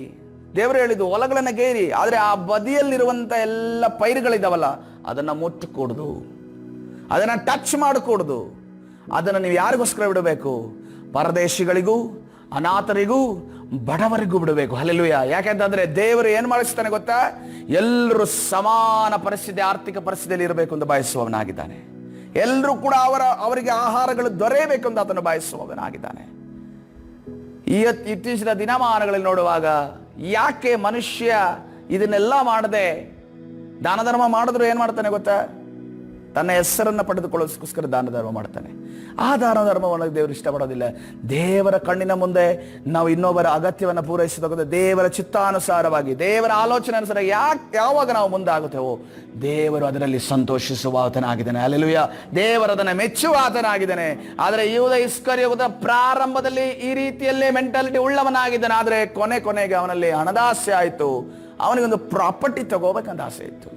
ದೇವರು ಹೇಳಿದ್ದು ಹೊಲಗಳನ್ನು ಗೇರಿ, ಆದರೆ ಆ ಬದಿಯಲ್ಲಿರುವಂಥ ಎಲ್ಲ ಪೈರುಗಳಿದ್ದಾವಲ್ಲ ಅದನ್ನು ಮುಟ್ಟಕೂಡ್ದು, ಅದನ್ನು ಟಚ್ ಮಾಡಕೂಡ್ದು. ಅದನ್ನು ನೀವು ಯಾರಿಗೋಸ್ಕರ ಬಿಡಬೇಕು? ಪರದೇಶಿಗಳಿಗೂ, ಅನಾಥರಿಗೂ, ಬಡವರಿಗೂ ಬಿಡಬೇಕು. ಹಲ್ಲೆಲೂಯಾ. ಯಾಕೆಂತಂದ್ರೆ ದೇವರು ಏನು ಮಾಡಿಸ್ತಾನೆ ಗೊತ್ತಾ? ಎಲ್ಲರೂ ಸಮಾನ ಪರಿಸ್ಥಿತಿ, ಆರ್ಥಿಕ ಪರಿಸ್ಥಿತಿಯಲ್ಲಿ ಇರಬೇಕು ಎಂದು ಬಯಸುವವನಾಗಿದ್ದಾನೆ. ಎಲ್ಲರೂ ಕೂಡ ಅವರಿಗೆ ಆಹಾರಗಳು ದೊರೆಯಬೇಕು ಎಂದು ಆತನು ಬಯಸುವವನಾಗಿದ್ದಾನೆ. ಇತ್ತೀಚಿನ ದಿನಮಾನಗಳಲ್ಲಿ ನೋಡುವಾಗ ಯಾಕೆ ಮನುಷ್ಯ ಇದನ್ನೆಲ್ಲ ಮಾಡದೆ ದಾನ ಧರ್ಮ ಮಾಡಿದ್ರು ಏನು ಮಾಡ್ತಾನೆ ಗೊತ್ತಾ? ತನ್ನ ಹೆಸರನ್ನು ಪಡೆದುಕೊಳ್ಳೋದಕ್ಕೋಸ್ಕರ ದಾನ ಧರ್ಮ ಮಾಡ್ತಾನೆ. ಆ ದಾನ ಧರ್ಮವನ್ನು ದೇವರು ಇಷ್ಟಪಡೋದಿಲ್ಲ. ದೇವರ ಕಣ್ಣಿನ ಮುಂದೆ ನಾವು ಇನ್ನೊಬ್ಬರ ಅಗತ್ಯವನ್ನು ಪೂರೈಸೋದು ದೇವರ ಚಿತ್ತಾನುಸಾರವಾಗಿ, ದೇವರ ಆಲೋಚನೆ ಅನುಸಾರ ಯಾವಾಗ ನಾವು ಮುಂದಾಗುತ್ತೇವೋ ದೇವರು ಅದರಲ್ಲಿ ಸಂತೋಷಿಸುವ ಆತನಾಗಿದ್ದಾನೆ. ಹಲ್ಲೆಲೂಯಾ. ದೇವರು ಅದನ್ನು ಮೆಚ್ಚುವ ಆತನಾಗಿದ್ದಾನೆ. ಆದರೆ ಯೂದ ಇಸ್ಕರಿಯೋತ ಪ್ರಾರಂಭದಲ್ಲಿ ಈ ರೀತಿಯಲ್ಲೇ ಮೆಂಟಾಲಿಟಿ ಉಳ್ಳವನಾಗಿದ್ದಾನೆ. ಆದರೆ ಕೊನೆಗೆ ಅವನಲ್ಲಿ ಹಣದಾಸೆ ಆಯಿತು. ಅವನಿಗೊಂದು ಪ್ರಾಪರ್ಟಿ ತಗೋಬೇಕಂತ ಆಸೆ ಇತ್ತು.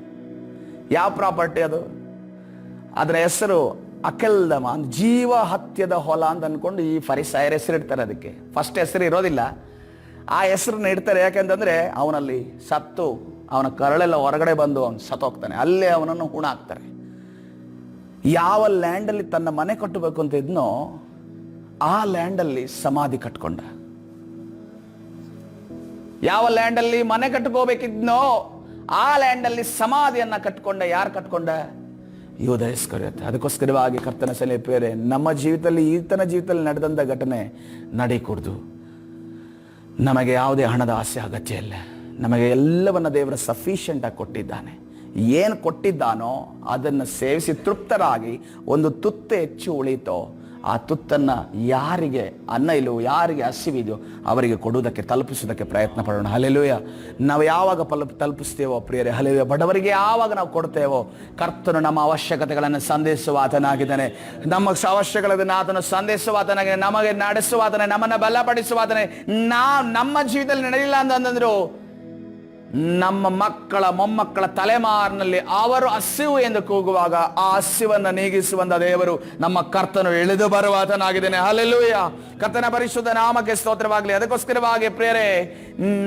ಯಾವ ಪ್ರಾಪರ್ಟಿ ಅದು? ಅದರ ಹೆಸರು ಅಕೆಲ್ದಮ, ಜೀವ ಹತ್ಯದ ಹೊಲ ಅಂತ ಅಂದ್ಕೊಂಡು ಈ ಫರಿಸಾಯರ ಹೆಸರಿಡ್ತಾರೆ. ಅದಕ್ಕೆ ಫಸ್ಟ್ ಹೆಸರು ಇರೋದಿಲ್ಲ, ಆ ಹೆಸರನ್ನ ಇಡ್ತಾರೆ. ಯಾಕೆಂತಂದ್ರೆ ಅವನಲ್ಲಿ ಸತ್ತು ಅವನ ಕರಳೆಲ್ಲ ಹೊರಗಡೆ ಬಂದು ಅವನು ಸತ್ತೋಗ್ತಾನೆ. ಅಲ್ಲೇ ಅವನನ್ನು ಹುಣ ಹಾಕ್ತಾರೆ. ಯಾವ ಲ್ಯಾಂಡಲ್ಲಿ ತನ್ನ ಮನೆ ಕಟ್ಟಬೇಕು ಅಂತ ಇದ್ನೋ ಆ ಲ್ಯಾಂಡಲ್ಲಿ ಸಮಾಧಿ ಕಟ್ಕೊಂಡ. ಯಾವ ಲ್ಯಾಂಡಲ್ಲಿ ಮನೆ ಕಟ್ಕೋಬೇಕಿದ್ನೋ ಆ ಲ್ಯಾಂಡಲ್ಲಿ ಸಮಾಧಿಯನ್ನ ಕಟ್ಕೊಂಡ. ಯಾರು ಕಟ್ಕೊಂಡ? ಯೂದ ಇಸ್ಕರಿಯೋತ. ಅದಕ್ಕೋಸ್ಕರವಾಗಿ ಕರ್ತನ ಸಲಹೆ ನಮ್ಮ ಜೀವಿತದಲ್ಲಿ, ಈತನ ಜೀವಿತದಲ್ಲಿ ನಡೆದಂಥ ಘಟನೆ ನಡೀಕೂಡ್ದು. ನಮಗೆ ಯಾವುದೇ ಹಣದ ಆಸೆ ಅಗತ್ಯ ಇಲ್ಲ. ನಮಗೆ ಎಲ್ಲವನ್ನ ದೇವರ ಸಫಿಷಿಯೆಂಟ್ ಆಗಿ ಕೊಟ್ಟಿದ್ದಾನೆ. ಏನು ಕೊಟ್ಟಿದ್ದಾನೋ ಅದನ್ನು ಸೇವಿಸಿ ತೃಪ್ತರಾಗಿ ಒಂದು ತುತ್ತು ಹೆಚ್ಚು ಉಳಿತೋ ಆ ತುತ್ತನ್ನು ಯಾರಿಗೆ ಅನ್ನ ಇಲ್ಲವೋ, ಯಾರಿಗೆ ಹಸಿವಿದೆಯೋ ಅವರಿಗೆ ಕೊಡುವುದಕ್ಕೆ, ತಲುಪಿಸೋದಕ್ಕೆ ಪ್ರಯತ್ನ ಪಡೋಣ. ಹಲ್ಲೆಲೂಯಾ. ನಾವು ಯಾವಾಗ ತಲುಪಿಸ್ತೇವೋ ಪ್ರಿಯರೇ, ಹಲ್ಲೆಲೂಯಾ, ಬಡವರಿಗೆ ಯಾವಾಗ ನಾವು ಕೊಡ್ತೇವೋ ಕರ್ತನು ನಮ್ಮ ಅವಶ್ಯಕತೆಗಳನ್ನು ಸಂಧಿಸುವ ಆತನಾಗಿದ್ದಾನೆ. ನಮ್ಮ ಅವಶ್ಯಕತೆಗಳನ್ನು ಆತನು ಸಂಧಿಸುವ ಆತನಾಗಿದ್ದಾನೆ. ನಮಗೆ ನಡೆಸುವ ಆತನೇ, ನಮ್ಮನ್ನು ಬಲಪಡಿಸುವ ಆತನೇ. ನಮ್ಮ ಜೀವಿತದಲ್ಲಿ ನಡೆಯಲಿಲ್ಲ ಅಂತಂದ್ರು ನಮ್ಮ ಮಕ್ಕಳ ಮೊಮ್ಮಕ್ಕಳ ತಲೆಮಾರಿನಲ್ಲಿ ಅವರು ಹಸಿವು ಎಂದು ಕೂಗುವಾಗ ಆ ಹಸಿವನ್ನು ನೀಗಿಸುವಂತ ದೇವರು ನಮ್ಮ ಕರ್ತನು ಇಳಿದು ಬರುವಾತನಾಗಿದ್ದಾನೆ. ಹಲ್ಲೆಲೂಯಾ. ಕರ್ತನ ಪರಿಶುದ್ಧ ನಾಮಕ್ಕೆ ಸ್ತೋತ್ರವಾಗಲಿ. ಅದಕ್ಕೋಸ್ಕರವಾಗಿ ಪ್ರಿಯರೇ,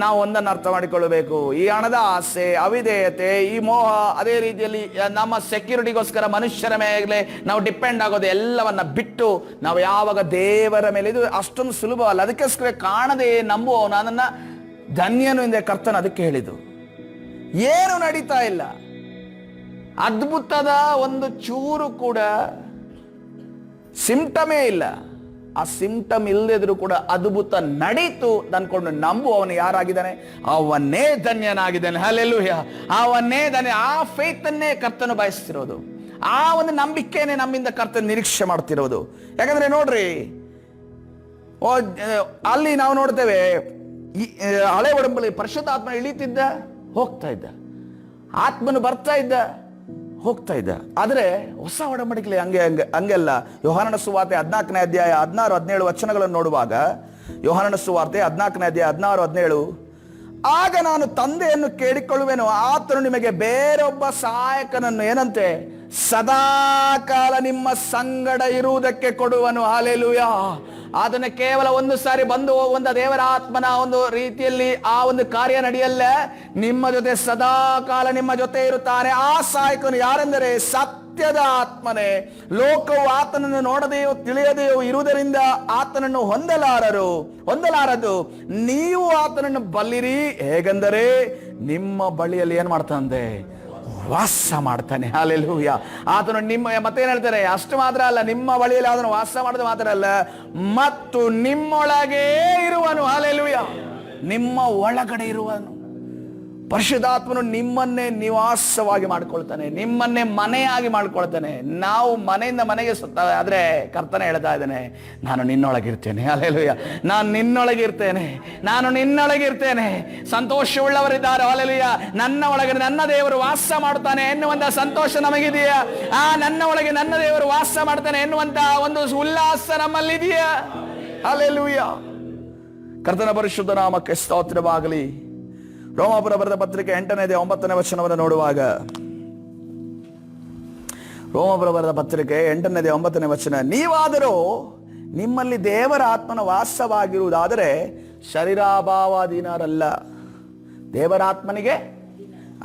ನಾವು ಒಂದನ್ನು ಅರ್ಥ ಮಾಡಿಕೊಳ್ಳಬೇಕು. ಈ ಹಣದ ಆಸೆ, ಅವಿಧೇಯತೆ, ಈ ಮೋಹ, ಅದೇ ರೀತಿಯಲ್ಲಿ ನಮ್ಮ ಸೆಕ್ಯೂರಿಟಿಗೋಸ್ಕರ ಮನುಷ್ಯರ ಮೇಲೆ ನಾವು ಡಿಪೆಂಡ್ ಆಗೋದು ಎಲ್ಲವನ್ನ ಬಿಟ್ಟು ನಾವು ಯಾವಾಗ ದೇವರ ಮೇಲೆ, ಇದು ಅಷ್ಟೊಂದು ಸುಲಭ ಅಲ್ಲ. ಅದಕ್ಕೋಸ್ಕರ ಕಾಣದೆ ನಂಬುವವನು ಅದನ್ನ ಧನ್ಯನು ಎಂದೇ ಕರ್ತನ ಅದಕ್ಕೆ ಹೇಳಿದ್ದು. ಏನು ನಡೀತಾ ಇಲ್ಲ, ಅದ್ಭುತದ ಒಂದು ಚೂರು ಕೂಡ ಸಿಂಪ್ಟಮೇ ಇಲ್ಲ. ಆ ಸಿಂಪ್ಟಮ್ ಇಲ್ಲದಿದ್ರು ಕೂಡ ಅದ್ಭುತ ನಡೀತು ಅಂದ್ಕೊಂಡು ನಂಬುವವನು ಯಾರಾಗಿದ್ದಾನೆ? ಅವನ್ನೇ ಧನ್ಯನಾಗಿದ್ದಾನೆ. ಹಲ್ಲೆಲೂಯಾ. ಅವನ್ನೇ ಧನ್ಯ. ಆ ಫೇತನ್ನೇ ಕರ್ತನು ಬಯಸ್ತಿರೋದು. ಆ ಒಂದು ನಂಬಿಕೆನೇ ನಮ್ಮಿಂದ ಕರ್ತನ ನಿರೀಕ್ಷೆ ಮಾಡ್ತಿರೋದು. ಯಾಕಂದ್ರೆ ನೋಡ್ರಿ, ಅಲ್ಲಿ ನಾವು ನೋಡ್ತೇವೆ, ಈ ಹಳೆ ಒಡಂಬಡಿ ಪರಿಶುದ್ಧಾತ್ಮ ಇಳಿತಿದ್ದ, ಹೋಗ್ತಾ ಇದ್ದ. ಆತ್ಮನು ಬರ್ತಾ ಇದ್ದ, ಹೋಗ್ತಾ ಇದ್ದ. ಆದರೆ ಹೊಸ ಒಡಂಬಡಿಕೆಯಲ್ಲಿ ಹಂಗೆಲ್ಲ. ಯೋಹಾನನ ಸುವಾರ್ತೆ 14ನೇ ಅಧ್ಯಾಯ 16-17 ವಚನಗಳನ್ನು ನೋಡುವಾಗ, ಯೋಹಾನನ ಸುವಾರ್ತೆ 14ನೇ ಅಧ್ಯಾಯ 16-17, ಆಗ ನಾನು ತಂದೆಯನ್ನು ಕೇಳಿಕೊಳ್ಳುವೆನು, ಆತನು ನಿಮಗೆ ಬೇರೊಬ್ಬ ಸಹಾಯಕನನ್ನು ಏನಂತೆ ಸದಾ ಕಾಲ ನಿಮ್ಮ ಸಂಗಡ ಇರುವುದಕ್ಕೆ ಕೊಡುವನು. ಹಾಲೆಲೂಯ. ಅದನ್ನ ಕೇವಲ ಒಂದು ಸಾರಿ ಬಂದು ಹೋಗುವಂತ ದೇವರ ಆತ್ಮನ ಒಂದು ರೀತಿಯಲ್ಲಿ ಆ ಒಂದು ಕಾರ್ಯ ನಡೆಯಲ್ಲ, ನಿಮ್ಮ ಜೊತೆ ಸದಾ ಕಾಲ ನಿಮ್ಮ ಜೊತೆ ಇರುತ್ತಾನೆ. ಆ ಸಹಾಯಕನು ಯಾರೆಂದರೆ ಸತ್ಯದ ಆತ್ಮನೇ. ಲೋಕವು ಆತನನ್ನು ನೋಡದೆಯೋ ತಿಳಿಯದೆಯೋ ಇರುವುದರಿಂದ ಆತನನ್ನು ಹೊಂದಲಾರದು. ನೀವು ಆತನನ್ನು ಬಲ್ಲಿರಿ, ಹೇಗೆಂದರೆ ನಿಮ್ಮ ಬಳಿಯಲ್ಲಿ ಏನ್ ಮಾಡ್ತಾನೆ? ವಾಸ ಮಾಡ್ತಾನೆ. ಹಾಲೆಲೂಯ. ಆತನು ನಿಮ್ಮ ಮತ್ತೇನು ಹೇಳ್ತಾರೆ? ಅಷ್ಟು ಮಾತ್ರ ಅಲ್ಲ, ನಿಮ್ಮ ಬಳಿಯಲ್ಲಿ ಆತನು ವಾಸ ಮಾಡೋದು ಮಾತ್ರ ಅಲ್ಲ, ಮತ್ತು ನಿಮ್ಮೊಳಗೆ ಇರುವನು. ಹಾಲೆಲೂಯ. ನಿಮ್ಮ ಒಳಗಡೆ ಇರುವನು. ಪರಿಶುದ್ಧಾತ್ಮನು ನಿಮ್ಮನ್ನೇ ನಿವಾಸವಾಗಿ ಮಾಡ್ಕೊಳ್ತಾನೆ, ನಿಮ್ಮನ್ನೇ ಮನೆಯಾಗಿ ಮಾಡ್ಕೊಳ್ತಾನೆ. ನಾವು ಮನೆಯಿಂದ ಮನೆಗೆ ಸುತ್ತವೆ, ಆದ್ರೆ ಕರ್ತನೆ ಹೇಳ್ತಾ ಇದ್ದಾನೆ, ನಾನು ನಿನ್ನೊಳಗಿರ್ತೇನೆ. ಹಾಲೆಲೂಯ. ನಾನು ನಿನ್ನೊಳಗಿರ್ತೇನೆ. ಸಂತೋಷವುಳ್ಳವರಿದ್ದಾರೆ. ಹಾಲೆಲೂಯ. ನನ್ನ ಒಳಗೆ ನನ್ನ ದೇವರು ವಾಸ ಮಾಡ್ತಾನೆ ಎನ್ನುವಂತ ಸಂತೋಷ ನಮಗಿದೆಯಾ? ನನ್ನ ಒಳಗೆ ನನ್ನ ದೇವರು ವಾಸ ಮಾಡ್ತಾನೆ ಎನ್ನುವಂತ ಒಂದು ಉಲ್ಲಾಸ ನಮ್ಮಲ್ಲಿದೆಯಾ? ಹಾಲೆಲೂಯ. ಕರ್ತನ ಪರಿಶುದ್ಧ ನಾಮಕ್ಕೆ ಸ್ತೋತ್ರವಾಗಲಿ. ರೋಮಾಪುರ ಬರೆದ ಪತ್ರಿಕೆ 8ನೇ 9ನೇ ವಚನವನ್ನು ನೋಡುವಾಗ, ರೋಮಾಪುರ ಬರೆದ ಪತ್ರಿಕೆ 8ನೇ 9ನೇ ವಚನ, ನೀವಾದರೂ ನಿಮ್ಮಲ್ಲಿ ದೇವರ ಆತ್ಮನ ವಾಸವಾಗಿರುವುದಾದರೆ ಶರೀರಾಭಾವಾಧೀನರಲ್ಲ, ದೇವರ ಆತ್ಮನಿಗೆ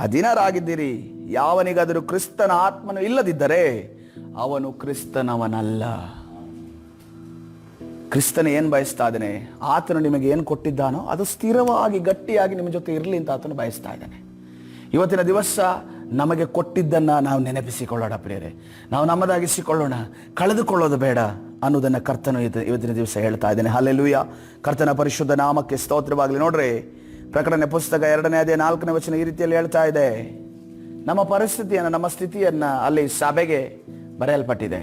ಅಧೀನರಾಗಿದ್ದೀರಿ. ಯಾವನಿಗಾದರೂ ಕ್ರಿಸ್ತನ ಆತ್ಮನು ಇಲ್ಲದಿದ್ದರೆ ಅವನು ಕ್ರಿಸ್ತನವನಲ್ಲ. ಕ್ರಿಸ್ತನ ಏನು ಬಯಸ್ತಾ ಇದ್ದಾನೆ? ಆತನು ನಿಮಗೆ ಏನು ಕೊಟ್ಟಿದ್ದಾನೋ ಅದು ಸ್ಥಿರವಾಗಿ ಗಟ್ಟಿಯಾಗಿ ನಿಮ್ಮ ಜೊತೆ ಇರಲಿ ಅಂತ ಆತನು ಬಯಸ್ತಾ ಇದ್ದಾನೆ. ಇವತ್ತಿನ ದಿವಸ ನಮಗೆ ಕೊಟ್ಟಿದ್ದನ್ನು ನಾವು ನೆನಪಿಸಿಕೊಳ್ಳೋಣ ಪ್ರಿಯರೇ. ನಾವು ನಮ್ಮದಾಗಿಸಿಕೊಳ್ಳೋಣ, ಕಳೆದುಕೊಳ್ಳೋದು ಬೇಡ ಅನ್ನೋದನ್ನು ಕರ್ತನು ಇವತ್ತಿನ ದಿವಸ ಹೇಳ್ತಾ ಇದ್ದೇನೆ. ಹಲ್ಲೆಲೂಯಾ. ಕರ್ತನ ಪರಿಶುದ್ಧ ನಾಮಕ್ಕೆ ಸ್ತೋತ್ರವಾಗಲಿ. ನೋಡ್ರಿ, ಪ್ರಕಟಣೆ ಪುಸ್ತಕ 2ನೇ 4ನೇ ವಚನ ಈ ರೀತಿಯಲ್ಲಿ ಹೇಳ್ತಾ ಇದೆ. ನಮ್ಮ ಪರಿಸ್ಥಿತಿಯನ್ನು, ನಮ್ಮ ಸ್ಥಿತಿಯನ್ನು ಅಲ್ಲಿ ಸಭೆಗೆ ಬರೆಯಲ್ಪಟ್ಟಿದೆ.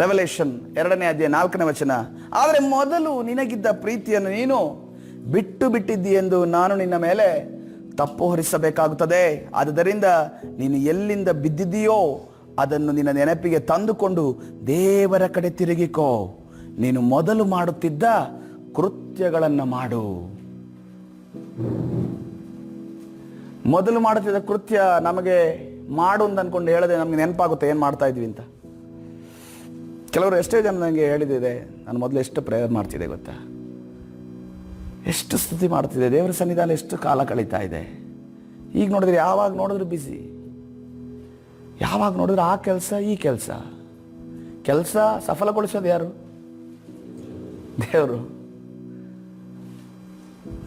ರೆವಲೇಷನ್ 2ನೇ 4ನೇ ವಚನ, ಆದರೆ ಮೊದಲು ನಿನಗಿದ್ದ ಪ್ರೀತಿಯನ್ನು ನೀನು ಬಿಟ್ಟಿದ್ದಿ ಎಂದು ನಾನು ನಿನ್ನ ಮೇಲೆ ತಪ್ಪು ಹೊರಿಸಬೇಕಾಗುತ್ತದೆ. ಆದುದರಿಂದ ನೀನು ಎಲ್ಲಿಂದ ಬಿದ್ದಿದ್ದೀಯೋ ಅದನ್ನು ನಿನ್ನ ನೆನಪಿಗೆ ತಂದುಕೊಂಡು ದೇವರ ಕಡೆ ತಿರುಗಿಕೋ. ನೀನು ಮೊದಲು ಮಾಡುತ್ತಿದ್ದ ಕೃತ್ಯಗಳನ್ನು ಮಾಡು. ಮೊದಲು ಮಾಡುತ್ತಿದ್ದ ಕೃತ್ಯ ನಮಗೆ ಮಾಡು ಅಂತ ಅನ್ಕೊಂಡು ಹೇಳದೆ ನಮ್ಗೆ ನೆನಪಾಗುತ್ತೆ ಏನು ಮಾಡ್ತಾ ಇದ್ವಿ ಅಂತ. ಕೆಲವರು ಎಷ್ಟೇ ಜನ ನನಗೆ ಹೇಳಿದಿದೆ, ನಾನು ಮೊದಲು ಎಷ್ಟು ಪ್ರೇಯರ್ ಮಾಡ್ತಿದ್ದೆ ಗೊತ್ತಾ, ಎಷ್ಟು ಸ್ತುತಿ ಮಾಡ್ತಿದ್ದೆ, ದೇವರ ಸನ್ನಿಧಾನ ಎಷ್ಟು ಕಾಲ ಕಳೀತಾ ಇದೆ. ಈಗ ನೋಡಿದ್ರೆ ಯಾವಾಗ ನೋಡಿದ್ರು ಬ್ಯುಸಿ, ಯಾವಾಗ ನೋಡಿದ್ರೆ ಆ ಕೆಲಸ ಈ ಕೆಲಸ ಸಫಲಗೊಳಿಸೋದು ಯಾರು? ದೇವರು.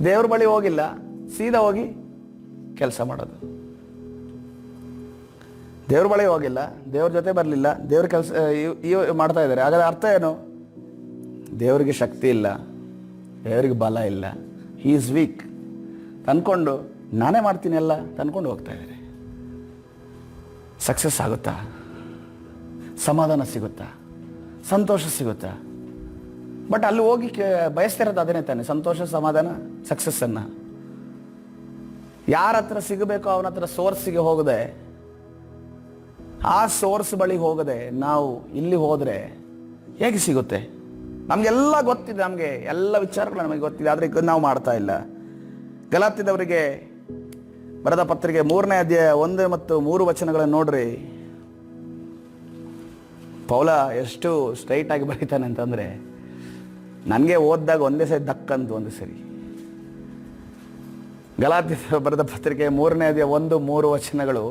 ದೇವ್ರ ಬಳಿ ಹೋಗಿಲ್ಲ, ಸೀದಾ ಹೋಗಿ ಕೆಲಸ ಮಾಡೋದು. ದೇವ್ರ ಬಳಿ ಹೋಗಿಲ್ಲ, ದೇವ್ರ ಜೊತೆ ಬರಲಿಲ್ಲ, ದೇವ್ರ ಕೆಲಸ ಮಾಡ್ತಾ ಇದ್ದಾರೆ. ಹಾಗಾದ್ರೆ ಅರ್ಥ ಏನು? ದೇವರಿಗೆ ಶಕ್ತಿ ಇಲ್ಲ, ದೇವರಿಗೆ ಬಲ ಇಲ್ಲ, ಹಿ ಈಸ್ ವೀಕ್ ತಂದ್ಕೊಂಡು ನಾನೇ ಮಾಡ್ತೀನಿ ಎಲ್ಲ ತಂದ್ಕೊಂಡು ಹೋಗ್ತಾ ಇದ್ದಾರೆ. ಸಕ್ಸಸ್ ಆಗುತ್ತಾ? ಸಮಾಧಾನ ಸಿಗುತ್ತಾ? ಸಂತೋಷ ಸಿಗುತ್ತಾ? ಬಟ್ ಅಲ್ಲಿ ಹೋಗಿ ಬಯಸ್ತಿರೋದು ಅದೇನೇ ತಾನೆ, ಸಂತೋಷ, ಸಮಾಧಾನ, ಸಕ್ಸಸ್ಸನ್ನು. ಯಾರ ಹತ್ರ ಸಿಗಬೇಕೋ ಅವನ ಹತ್ರ ಸೋರ್ಸಿಗೆ ಹೋಗದೆ, ಆ ಸೋರ್ಸ್ ಬಳಿ ಹೋಗದೆ ನಾವು ಇಲ್ಲಿ ಹೋದರೆ ಹೇಗೆ ಸಿಗುತ್ತೆ? ನಮಗೆಲ್ಲ ಗೊತ್ತಿದೆ, ನಮಗೆ ಎಲ್ಲ ವಿಚಾರಗಳು ನಮಗೆ ಗೊತ್ತಿದೆ, ಆದರೆ ಈಗ ನಾವು ಮಾಡ್ತಾ ಇಲ್ಲ. ಗಲಾತ್ಯದವರಿಗೆ ಬರೆದ ಪತ್ರಿಕೆ 3ನೇ ಅಧ್ಯಾಯ 1 ಮತ್ತು 3 ವಚನಗಳನ್ನು ನೋಡ್ರಿ. ಪೌಲ ಎಷ್ಟು ಸ್ಟ್ರೈಟ್ ಆಗಿ ಬರೀತಾನೆ ಅಂತಂದರೆ, ನನಗೆ ಓದಿದಾಗ ಒಂದೇ ಸರಿ ದಕ್ಕಂತ ಒಂದು ಸರಿ. ಗಲಾತ್ಯ ಬರೆದ ಪತ್ರಿಕೆ 3ನೇ ಅಧ್ಯಾಯ 1, 3 ವಚನಗಳು,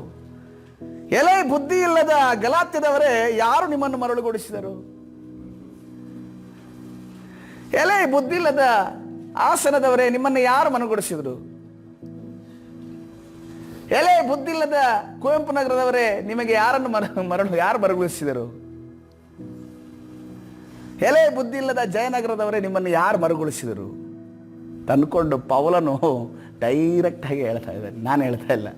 ಎಲೆ ಬುದ್ಧಿ ಇಲ್ಲದ ಗಲಾತ್ಯದವರೇ, ಯಾರು ನಿಮ್ಮನ್ನು ಮರಳುಗೊಳಿಸಿದರು? ಎಲೆ ಬುದ್ಧಿ ಇಲ್ಲದ ಆಸನದವರೇ, ನಿಮ್ಮನ್ನು ಯಾರು ಮನಗೊಳಿಸಿದರು? ಎಲೆ ಬುದ್ಧಿ ಇಲ್ಲದ ಕುವೆಂಪು ನಗರದವರೇ, ನಿಮಗೆ ಯಾರು ಮರಗೊಳಿಸಿದರು? ಎಲೆ ಬುದ್ಧಿ ಇಲ್ಲದ ಜಯನಗರದವರೇ, ನಿಮ್ಮನ್ನು ಯಾರು ಮರಗೊಳಿಸಿದರು? ತಂದ್ಕೊಂಡು ಪೌಲನು ಡೈರೆಕ್ಟ್ ಆಗಿ ಹೇಳ್ತಾ ಇದ್ದಾನೆ, ನಾನು ಹೇಳ್ತಾ ಇಲ್ಲ,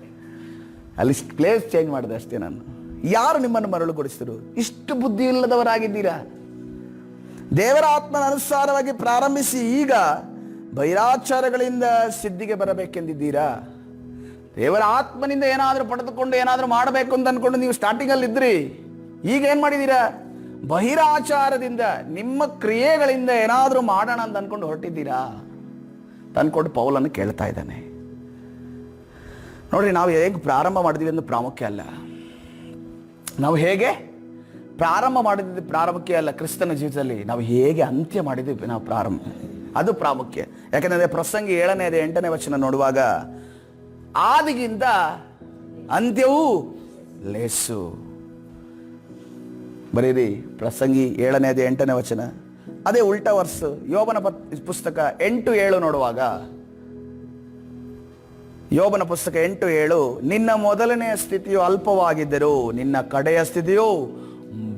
ಅಲ್ಲಿ ಪ್ಲೇಸ್ ಚೇಂಜ್ ಮಾಡಿದೆ ಅಷ್ಟೇ. ನಾನು ಯಾರು ನಿಮ್ಮನ್ನು ಮರಳುಗೊಳಿಸಿದರು? ಇಷ್ಟು ಬುದ್ಧಿ ಇಲ್ಲದವರಾಗಿದ್ದೀರಾ. ದೇವರ ಆತ್ಮನ ಅನುಸಾರವಾಗಿ ಪ್ರಾರಂಭಿಸಿ ಈಗ ಬೈರಾಚಾರಗಳಿಂದ ಸಿದ್ಧಿಗೆ ಬರಬೇಕೆಂದಿದ್ದೀರಾ. ದೇವರ ಆತ್ಮನಿಂದ ಏನಾದರೂ ಪಡೆದುಕೊಂಡು ಏನಾದರೂ ಮಾಡಬೇಕು ಅಂತ ಅಂದ್ಕೊಂಡು ನೀವು ಸ್ಟಾರ್ಟಿಂಗಲ್ಲಿ ಇದ್ರಿ. ಈಗ ಏನು ಮಾಡಿದ್ದೀರಾ? ಬಹಿರಾಚಾರದಿಂದ, ನಿಮ್ಮ ಕ್ರಿಯೆಗಳಿಂದ ಏನಾದರೂ ಮಾಡೋಣ ಅಂತ ಅಂದ್ಕೊಂಡು ಹೊರಟಿದ್ದೀರಾ. ತಂದ್ಕೊಂಡು ಪೌಲನ್ನು ಕೇಳ್ತಾ ಇದ್ದಾನೆ. ನೋಡ್ರಿ, ನಾವು ಹೇಗೆ ಪ್ರಾರಂಭ ಮಾಡಿದ್ವಿ ಎಂದು ಪ್ರಾಮುಖ್ಯ ಅಲ್ಲ. ನಾವು ಹೇಗೆ ಪ್ರಾರಂಭ ಮಾಡಿದ್ದು ಪ್ರಾರಂಭಕ್ಕೆ ಅಲ್ಲ. ಕ್ರಿಸ್ತನ ಜೀವಿತದಲ್ಲಿ ನಾವು ಹೇಗೆ ಅಂತ್ಯ ಮಾಡಿದ್ವಿ ನಾವು ಪ್ರಾರಂಭ, ಅದು ಪ್ರಾಮುಖ್ಯ. ಯಾಕೆಂದರೆ ಪ್ರಸಂಗಿ 7ನೇ 8ನೇ ವಚನ ನೋಡುವಾಗ, ಆದಿಗಿಂತ ಅಂತ್ಯವೂ ಲೇಸು. ಬರೀರಿ, ಪ್ರಸಂಗಿ 7ನೇ 8ನೇ ವಚನ. ಅದೇ ಉಲ್ಟಾ ವರ್ಸ್ ಯೋಬನ ಪುಸ್ತಕ 8:7 ನೋಡುವಾಗ, ಯೋಬನ ಪುಸ್ತಕ 8:7, ನಿನ್ನ ಮೊದಲನೆಯ ಸ್ಥಿತಿಯು ಅಲ್ಪವಾಗಿದ್ದರೂ ನಿನ್ನ ಕಡೆಯ ಸ್ಥಿತಿಯು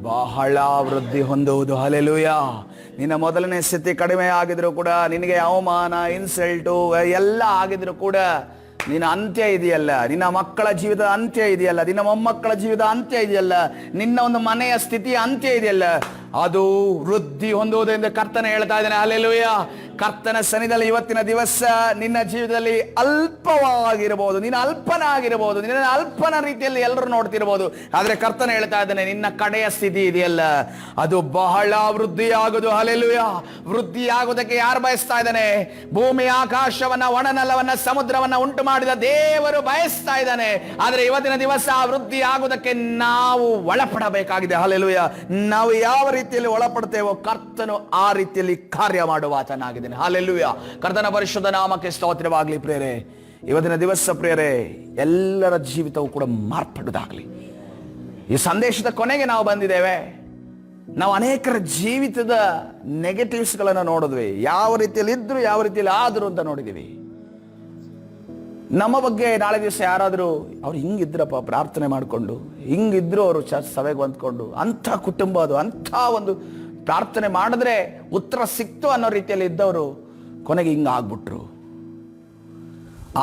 ಬಹಳ ವೃದ್ಧಿ ಹೊಂದುವುದು. ಹಲ್ಲೆಲೂಯ. ನಿನ್ನ ಮೊದಲನೇ ಸ್ಥಿತಿ ಕಡಿಮೆ ಆಗಿದ್ರು ಕೂಡ, ನಿನಗೆ ಅವಮಾನ, ಇನ್ಸಲ್ಟು ಎಲ್ಲ ಆಗಿದ್ರು ಕೂಡ, ನಿನ್ನ ಅಂತ್ಯ ಇದೆಯಲ್ಲ, ನಿನ್ನ ಮಕ್ಕಳ ಜೀವಿತದ ಅಂತ್ಯ ಇದೆಯಲ್ಲ, ನಿನ್ನ ಮೊಮ್ಮಕ್ಕಳ ಜೀವಿತದ ಅಂತ್ಯ ಇದೆಯಲ್ಲ, ನಿನ್ನ ಒಂದು ಮನೆಯ ಸ್ಥಿತಿಯ ಅಂತ್ಯ ಇದೆಯಲ್ಲ, ಅದು ವೃದ್ಧಿ ಹೊಂದುವುದು ಎಂದು ಕರ್ತನ ಹೇಳ್ತಾ ಇದ್ದಾನೆ. ಹಲ್ಲೆಲೂಯ. ಕರ್ತನ ಸನ್ನಿಧಿಯಲ್ಲಿ ಇವತ್ತಿನ ದಿವಸ ನಿನ್ನ ಜೀವಿತದಲ್ಲಿ ಅಲ್ಪವಾಗಿರಬಹುದು, ನೀನು ಅಲ್ಪನಾಗಿರಬಹುದು, ನಿನ್ನ ಅಲ್ಪನ ರೀತಿಯಲ್ಲಿ ಎಲ್ಲರೂ ನೋಡ್ತಿರಬಹುದು. ಆದ್ರೆ ಕರ್ತನ ಹೇಳ್ತಾ ಇದ್ದಾನೆ, ನಿನ್ನ ಕಡೆಯ ಸ್ಥಿತಿ ಇದೆಯಲ್ಲ, ಅದು ಬಹಳ ವೃದ್ಧಿಯಾಗುವುದು. ಹಲ್ಲೆಲೂಯ. ವೃದ್ಧಿಯಾಗುವುದಕ್ಕೆ ಯಾರು ಬಯಸ್ತಾ ಇದ್ದಾನೆ? ಭೂಮಿ ಆಕಾಶವನ್ನ, ಒಣನೆಲವನ್ನ, ಸಮುದ್ರವನ್ನ ಉಂಟು ಮಾಡಿದ ದೇವರು ಬಯಸ್ತಾ ಇದ್ದಾನೆ. ಆದ್ರೆ ಇವತ್ತಿನ ದಿವಸ ವೃದ್ಧಿ ಆಗುವುದಕ್ಕೆ ನಾವು ಒಳಪಡಬೇಕಾಗಿದೆ. ಹಲ್ಲೆಲೂಯ. ನಾವು ಯಾವ ರೀತಿಯಲ್ಲಿ ಒಳಪಡ್ತೇವೋ ಕರ್ತನು ಆ ರೀತಿಯಲ್ಲಿ ಕಾರ್ಯ ಮಾಡುವಾತನಾಗಿದೆ. ಹಲ್ಲೆಲೂಯ. ಕರ್ತನ ಪರಿಶುದ್ಧ ನಾಮಕ್ಕೆ ಸ್ತೋತ್ರವಾಗಲಿ. ಪ್ರಿಯರೇ, ಇವತ್ತಿನ ದಿವಸ ಪ್ರಿಯರೇ, ಎಲ್ಲರ ಜೀವಿತವು ಕೂಡ ಮಾರ್ಪಡುವುದಾಗಲಿ. ಈ ಸಂದೇಶದ ಕೊನೆಗೆ ನಾವು ಬಂದಿದ್ದೇವೆ. ನಾವು ಅನೇಕರ ಜೀವಿತದ ನೆಗೆಟಿವ್ಸ್ಗಳನ್ನು ನೋಡಿದ್ವಿ. ಯಾವ ರೀತಿಯಲ್ಲಿ ಇದ್ರು, ಯಾವ ರೀತಿಯಲ್ಲಿ ಆದ್ರು ಅಂತ ನೋಡಿದೀವಿ. ನಮ್ಮ ಬಗ್ಗೆ ನಾಳೆ ದಿವಸ ಯಾರಾದರೂ ಅವ್ರು ಹಿಂಗಿದ್ರಪ್ಪ, ಪ್ರಾರ್ಥನೆ ಮಾಡಿಕೊಂಡು ಹಿಂಗಿದ್ರು, ಅವರು ಚರ್ಚ್ ಸಭೆಗೆ ಹೊಂದ್ಕೊಂಡು, ಅಂಥ ಕುಟುಂಬ ಅದು, ಅಂಥ ಒಂದು ಪ್ರಾರ್ಥನೆ ಮಾಡಿದ್ರೆ ಉತ್ತರ ಸಿಕ್ತು ಅನ್ನೋ ರೀತಿಯಲ್ಲಿ ಇದ್ದವರು ಕೊನೆಗೆ ಹಿಂಗೆ ಆಗ್ಬಿಟ್ರು.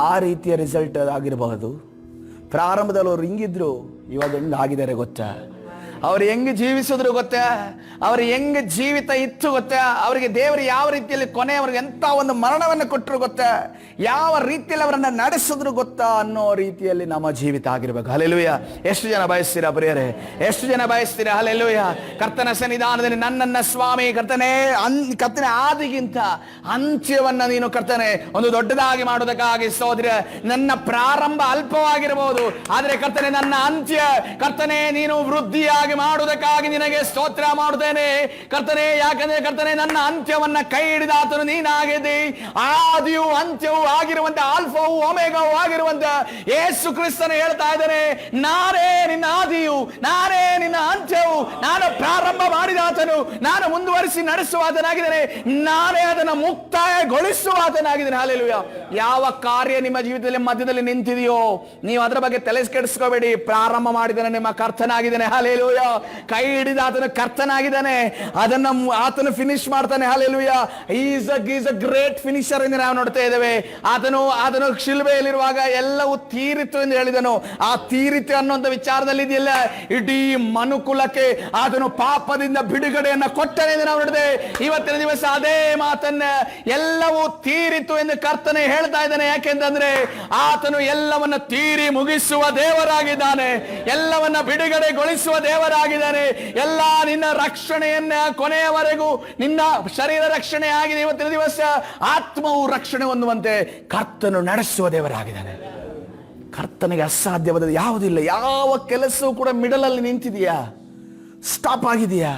ಆ ರೀತಿಯ ರಿಸಲ್ಟ್ ಆಗಿರಬಹುದು. ಪ್ರಾರಂಭದಲ್ಲಿ ಅವ್ರು ಹಿಂಗಿದ್ರು, ಇವಾಗ ಹೆಂಗೆ ಆಗಿದ್ದಾರೆ ಗೊತ್ತಾ? ಅವ್ರು ಹೆಂಗೆ ಜೀವಿಸಿದ್ರು ಗೊತ್ತಾ? ಅವ್ರು ಹೆಂಗೆ ಜೀವಿತ ಇತ್ತು ಗೊತ್ತಾ? ಅವರಿಗೆ ದೇವರು ಯಾವ ರೀತಿಯಲ್ಲಿ ಕೊನೆ ಅವ್ರಿಗೆ ಎಂಥ ಒಂದು ಮರಣವನ್ನು ಕೊಟ್ಟರು ಗೊತ್ತಾ? ಯಾವ ರೀತಿಯಲ್ಲಿ ಅವರನ್ನ ನಡೆಸಿದ್ರು ಗೊತ್ತಾ ಅನ್ನೋ ರೀತಿಯಲ್ಲಿ ನಮ್ಮ ಜೀವಿತ ಆಗಿರ್ಬೇಕು. ಹಲ್ಲೆಲೂಯ. ಎಷ್ಟು ಜನ ಬಯಸ್ತೀರಾ ಪ್ರಿಯರೇ? ಎಷ್ಟು ಜನ ಬಯಸ್ತೀರಾ? ಹಲ್ಲೆಲೂಯ. ಕರ್ತನ ಸನ್ನಿಧಾನದಲ್ಲಿ ನನ್ನನ್ನ ಸ್ವಾಮಿ ಕರ್ತನೆ ಆದಿಗಿಂತ ಅಂತ್ಯವನ್ನ ನೀನು ಕರ್ತನೆ ಒಂದು ದೊಡ್ಡದಾಗಿ ಮಾಡೋದಕ್ಕಾಗಿ ಸ್ತೋತ್ರ. ನನ್ನ ಪ್ರಾರಂಭ ಅಲ್ಪವಾಗಿರಬಹುದು, ಆದ್ರೆ ಕರ್ತನೆ ನನ್ನ ಅಂತ್ಯ ಕರ್ತನೆ ನೀನು ವೃದ್ಧಿಯಾಗಿ ಮಾಡುವುದಕ್ಕಾಗಿ ನಿನಗೆ ಸ್ತೋತ್ರ ಮಾಡುತ್ತೇನೆ ಕರ್ತನೆ. ಯಾಕಂದ್ರೆ ಕರ್ತನೆ ನನ್ನ ಅಂತ್ಯವನ್ನ ಕೈ ಹಿಡಿದಾತನು ನೀನಾಗಿದೆ. ಆದಿಯು ಅಂತ್ಯವು ಆಗಿರುವಂತ, ಆಲ್ಫವು ಒಮೆಗಾವು ಆಗಿರುವಂತ ಯೇಸು ಕ್ರಿಸ್ತನು ಹೇಳ್ತಾ ಇದ್ದಾನೆ, ನಾನೇ ನಿನ್ನ ಆದಿಯು, ನಾನೇ ನಿನ್ನ ಅಂತ್ಯವು, ನಾನು ಪ್ರಾರಂಭ ಮಾಡಿದಾತನು, ನಾನು ಮುಂದುವರಿಸಿ ನಡೆಸುವಾತನಾಗಿದ್ದೇನೆ, ನಾನೇ ಅದನ್ನು ಮುಕ್ತಾಯಗೊಳಿಸುವಾತನಾಗಿದ್ದೇನೆ. ಹಲ್ಲೆಲೂಯ. ಯಾವ ಕಾರ್ಯ ನಿಮ್ಮ ಜೀವಿತದಲ್ಲಿ ಮಧ್ಯದಲ್ಲಿ ನಿಂತಿದೆಯೋ ನೀವು ಅದರ ಬಗ್ಗೆ ತಲೆ ಕೆಡಿಸ್ಕೋಬೇಡಿ. ಪ್ರಾರಂಭ ಮಾಡಿದ್ದಾನೆ ನಿಮ್ಮ ಕರ್ತನಾಗಿದ್ದಾನೆ. ಹಲ್ಲೆಲೂಯ. ಕೈ ಹಿಡಿದ ಆತನ ಕರ್ತನಾಗಿದ್ದಾನೆ, ಅದನ್ನ ಆತನು ಫಿನಿಶ್ ಮಾಡ್ತಾನೆ. Hallelujah. Is a great finisher ಎಂದು ನಾವು ನೋಡ್ತಾ ಇದ್ದೇವೆ. ಆತನು ಶಿಲುಬೆಯಲ್ಲಿರುವಾಗ ಎಲ್ಲವೂ ತೀರಿತು ಎಂದು ಹೇಳಿದನು. ಆ ತೀರಿತು ಅನ್ನುವಂಥ ವಿಚಾರದಲ್ಲಿ ಇದೆಯಲ್ಲ, ಇಡೀ ಮನುಕುಲಕ್ಕೆ ಆತನು ಪಾಪದಿಂದ ಬಿಡುಗಡೆಯನ್ನ ಕೊಟ್ಟನೆ ಎಂದು ನಾವು ನೋಡಿದೆ. ಇವತ್ತಿನ ದಿವಸ ಅದೇ ಮಾತನ್ನ ಎಲ್ಲವೂ ತೀರಿತು ಎಂದು ಕರ್ತನೆ ಹೇಳ್ತಾ ಇದ್ದಾನೆ. ಯಾಕೆಂತಂದ್ರೆ ಆತನು ಎಲ್ಲವನ್ನ ತೀರಿ ಮುಗಿಸುವ ದೇವರಾಗಿದ್ದಾನೆ, ಎಲ್ಲವನ್ನ ಬಿಡುಗಡೆಗೊಳಿಸುವ ದೇವರಾಗಿದ್ದಾನೆ. ಎಲ್ಲ ನಿನ್ನ ರಕ್ಷಣೆಯನ್ನ ಕೊನೆಯವರೆಗೂ ನಿನ್ನ ಶರೀರ ರಕ್ಷಣೆ ಆಗಿದೆ. ಇವತ್ತಿನ ದಿವಸ ಆತ್ಮವು ರಕ್ಷಣೆ ಹೊಂದುವಂತೆ ಕರ್ತನು ನಡೆಸುವ ದೇವರಾಗಿದ್ದಾನೆ. ಕರ್ತನಿಗೆ ಅಸಾಧ್ಯವಾದ ಯಾವುದಿಲ್ಲ. ಯಾವ ಕೆಲಸವೂ ಕೂಡ ಮಿಡಲಲ್ಲಿ ನಿಂತಿದೆಯಾ, ಸ್ಟಾಪ್ ಆಗಿದೆಯಾ,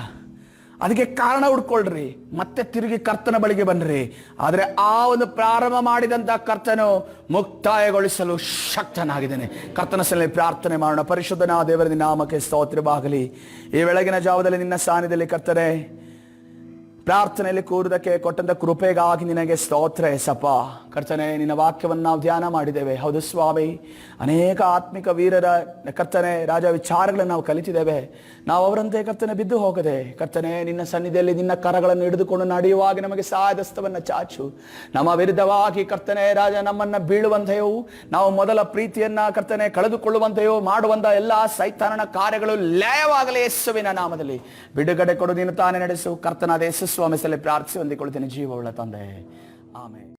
ಅದಕ್ಕೆ ಕಾರಣ ಹುಡ್ಕೊಳ್ರಿ, ಮತ್ತೆ ತಿರುಗಿ ಕರ್ತನ ಬಳಿಗೆ ಬನ್ನಿರಿ. ಆದರೆ ಆ ಒಂದು ಪ್ರಾರಂಭ ಮಾಡಿದಂತ ಕರ್ತನು ಮುಕ್ತಾಯಗೊಳಿಸಲು ಶಕ್ತನಾಗಿದ್ದಾನೆ. ಕರ್ತನ ಸಲ ಪ್ರಾರ್ಥನೆ ಮಾಡೋಣ. ಪರಿಶುದ್ಧನಾದ ದೇವರ ನಾಮಕ್ಕೆ ಸ್ತೋತ್ರವಾಗಲಿ. ಈ ಬೆಳಗಿನ ಜಾವದಲ್ಲಿ ನಿನ್ನ ಸಾನ್ನಿಧ್ಯದಲ್ಲಿ ಕರ್ತನೆ ಪ್ರಾರ್ಥನೆಯಲ್ಲಿ ಕೂರುವುದಕ್ಕೆ ಕೊಟ್ಟಂತ ಕೃಪೆಗಾಗಿ ನಿನಗೆ ಸ್ತೋತ್ರ ಎಸಪ್ಪ. ಕರ್ತನೆ ನಿನ್ನ ವಾಕ್ಯವನ್ನು ನಾವು ಧ್ಯಾನ ಮಾಡಿದ್ದೇವೆ. ಹೌದು ಸ್ವಾಮಿ, ಅನೇಕ ಆತ್ಮಿಕ ವೀರರ ಕರ್ತನೆ ರಾಜ ವಿಚಾರಗಳನ್ನು ನಾವು ಕಲಿತಿದ್ದೇವೆ. ನಾವು ಅವರಂತೆ ಕರ್ತನೆ ಬಿದ್ದು ಹೋಗದೆ ಕರ್ತನೆ ನಿನ್ನ ಸನ್ನಿಧಿಯಲ್ಲಿ ನಿನ್ನ ಕರಗಳನ್ನು ಹಿಡಿದುಕೊಂಡು ನಡೆಯುವಾಗ ನಮಗೆ ಸಹಾಯದಸ್ತವನ್ನು ಚಾಚು. ನಮ್ಮ ವಿರುದ್ಧವಾಗಿ ಕರ್ತನೆ ರಾಜ ನಮ್ಮನ್ನ ಬೀಳುವಂತೆಯೋ, ನಾವು ಮೊದಲ ಪ್ರೀತಿಯನ್ನ ಕರ್ತನೆ ಕಳೆದುಕೊಳ್ಳುವಂತೆಯೋ ಮಾಡುವಂತ ಎಲ್ಲ ಸೈತಾನನ ಕಾರ್ಯಗಳು ಲಯವಾಗಲಿ ಯೇಸುವಿನ ನಾಮದಲ್ಲಿ. ಬಿಡುಗಡೆ ಕೊಡು, ನೀನು ತಾನೇ ನಡೆಸು. ಕರ್ತನಾದ ಯೇಸು ಸ್ವಾಮಿ ಸಲ ಪ್ರಾರ್ಥಿಸಿ ಹೊಂದಿಕೊಳ್ಳುತ್ತೇನೆ ಜೀವವುಳ್ಳ ತಂದೆ. ಆಮೇಲೆ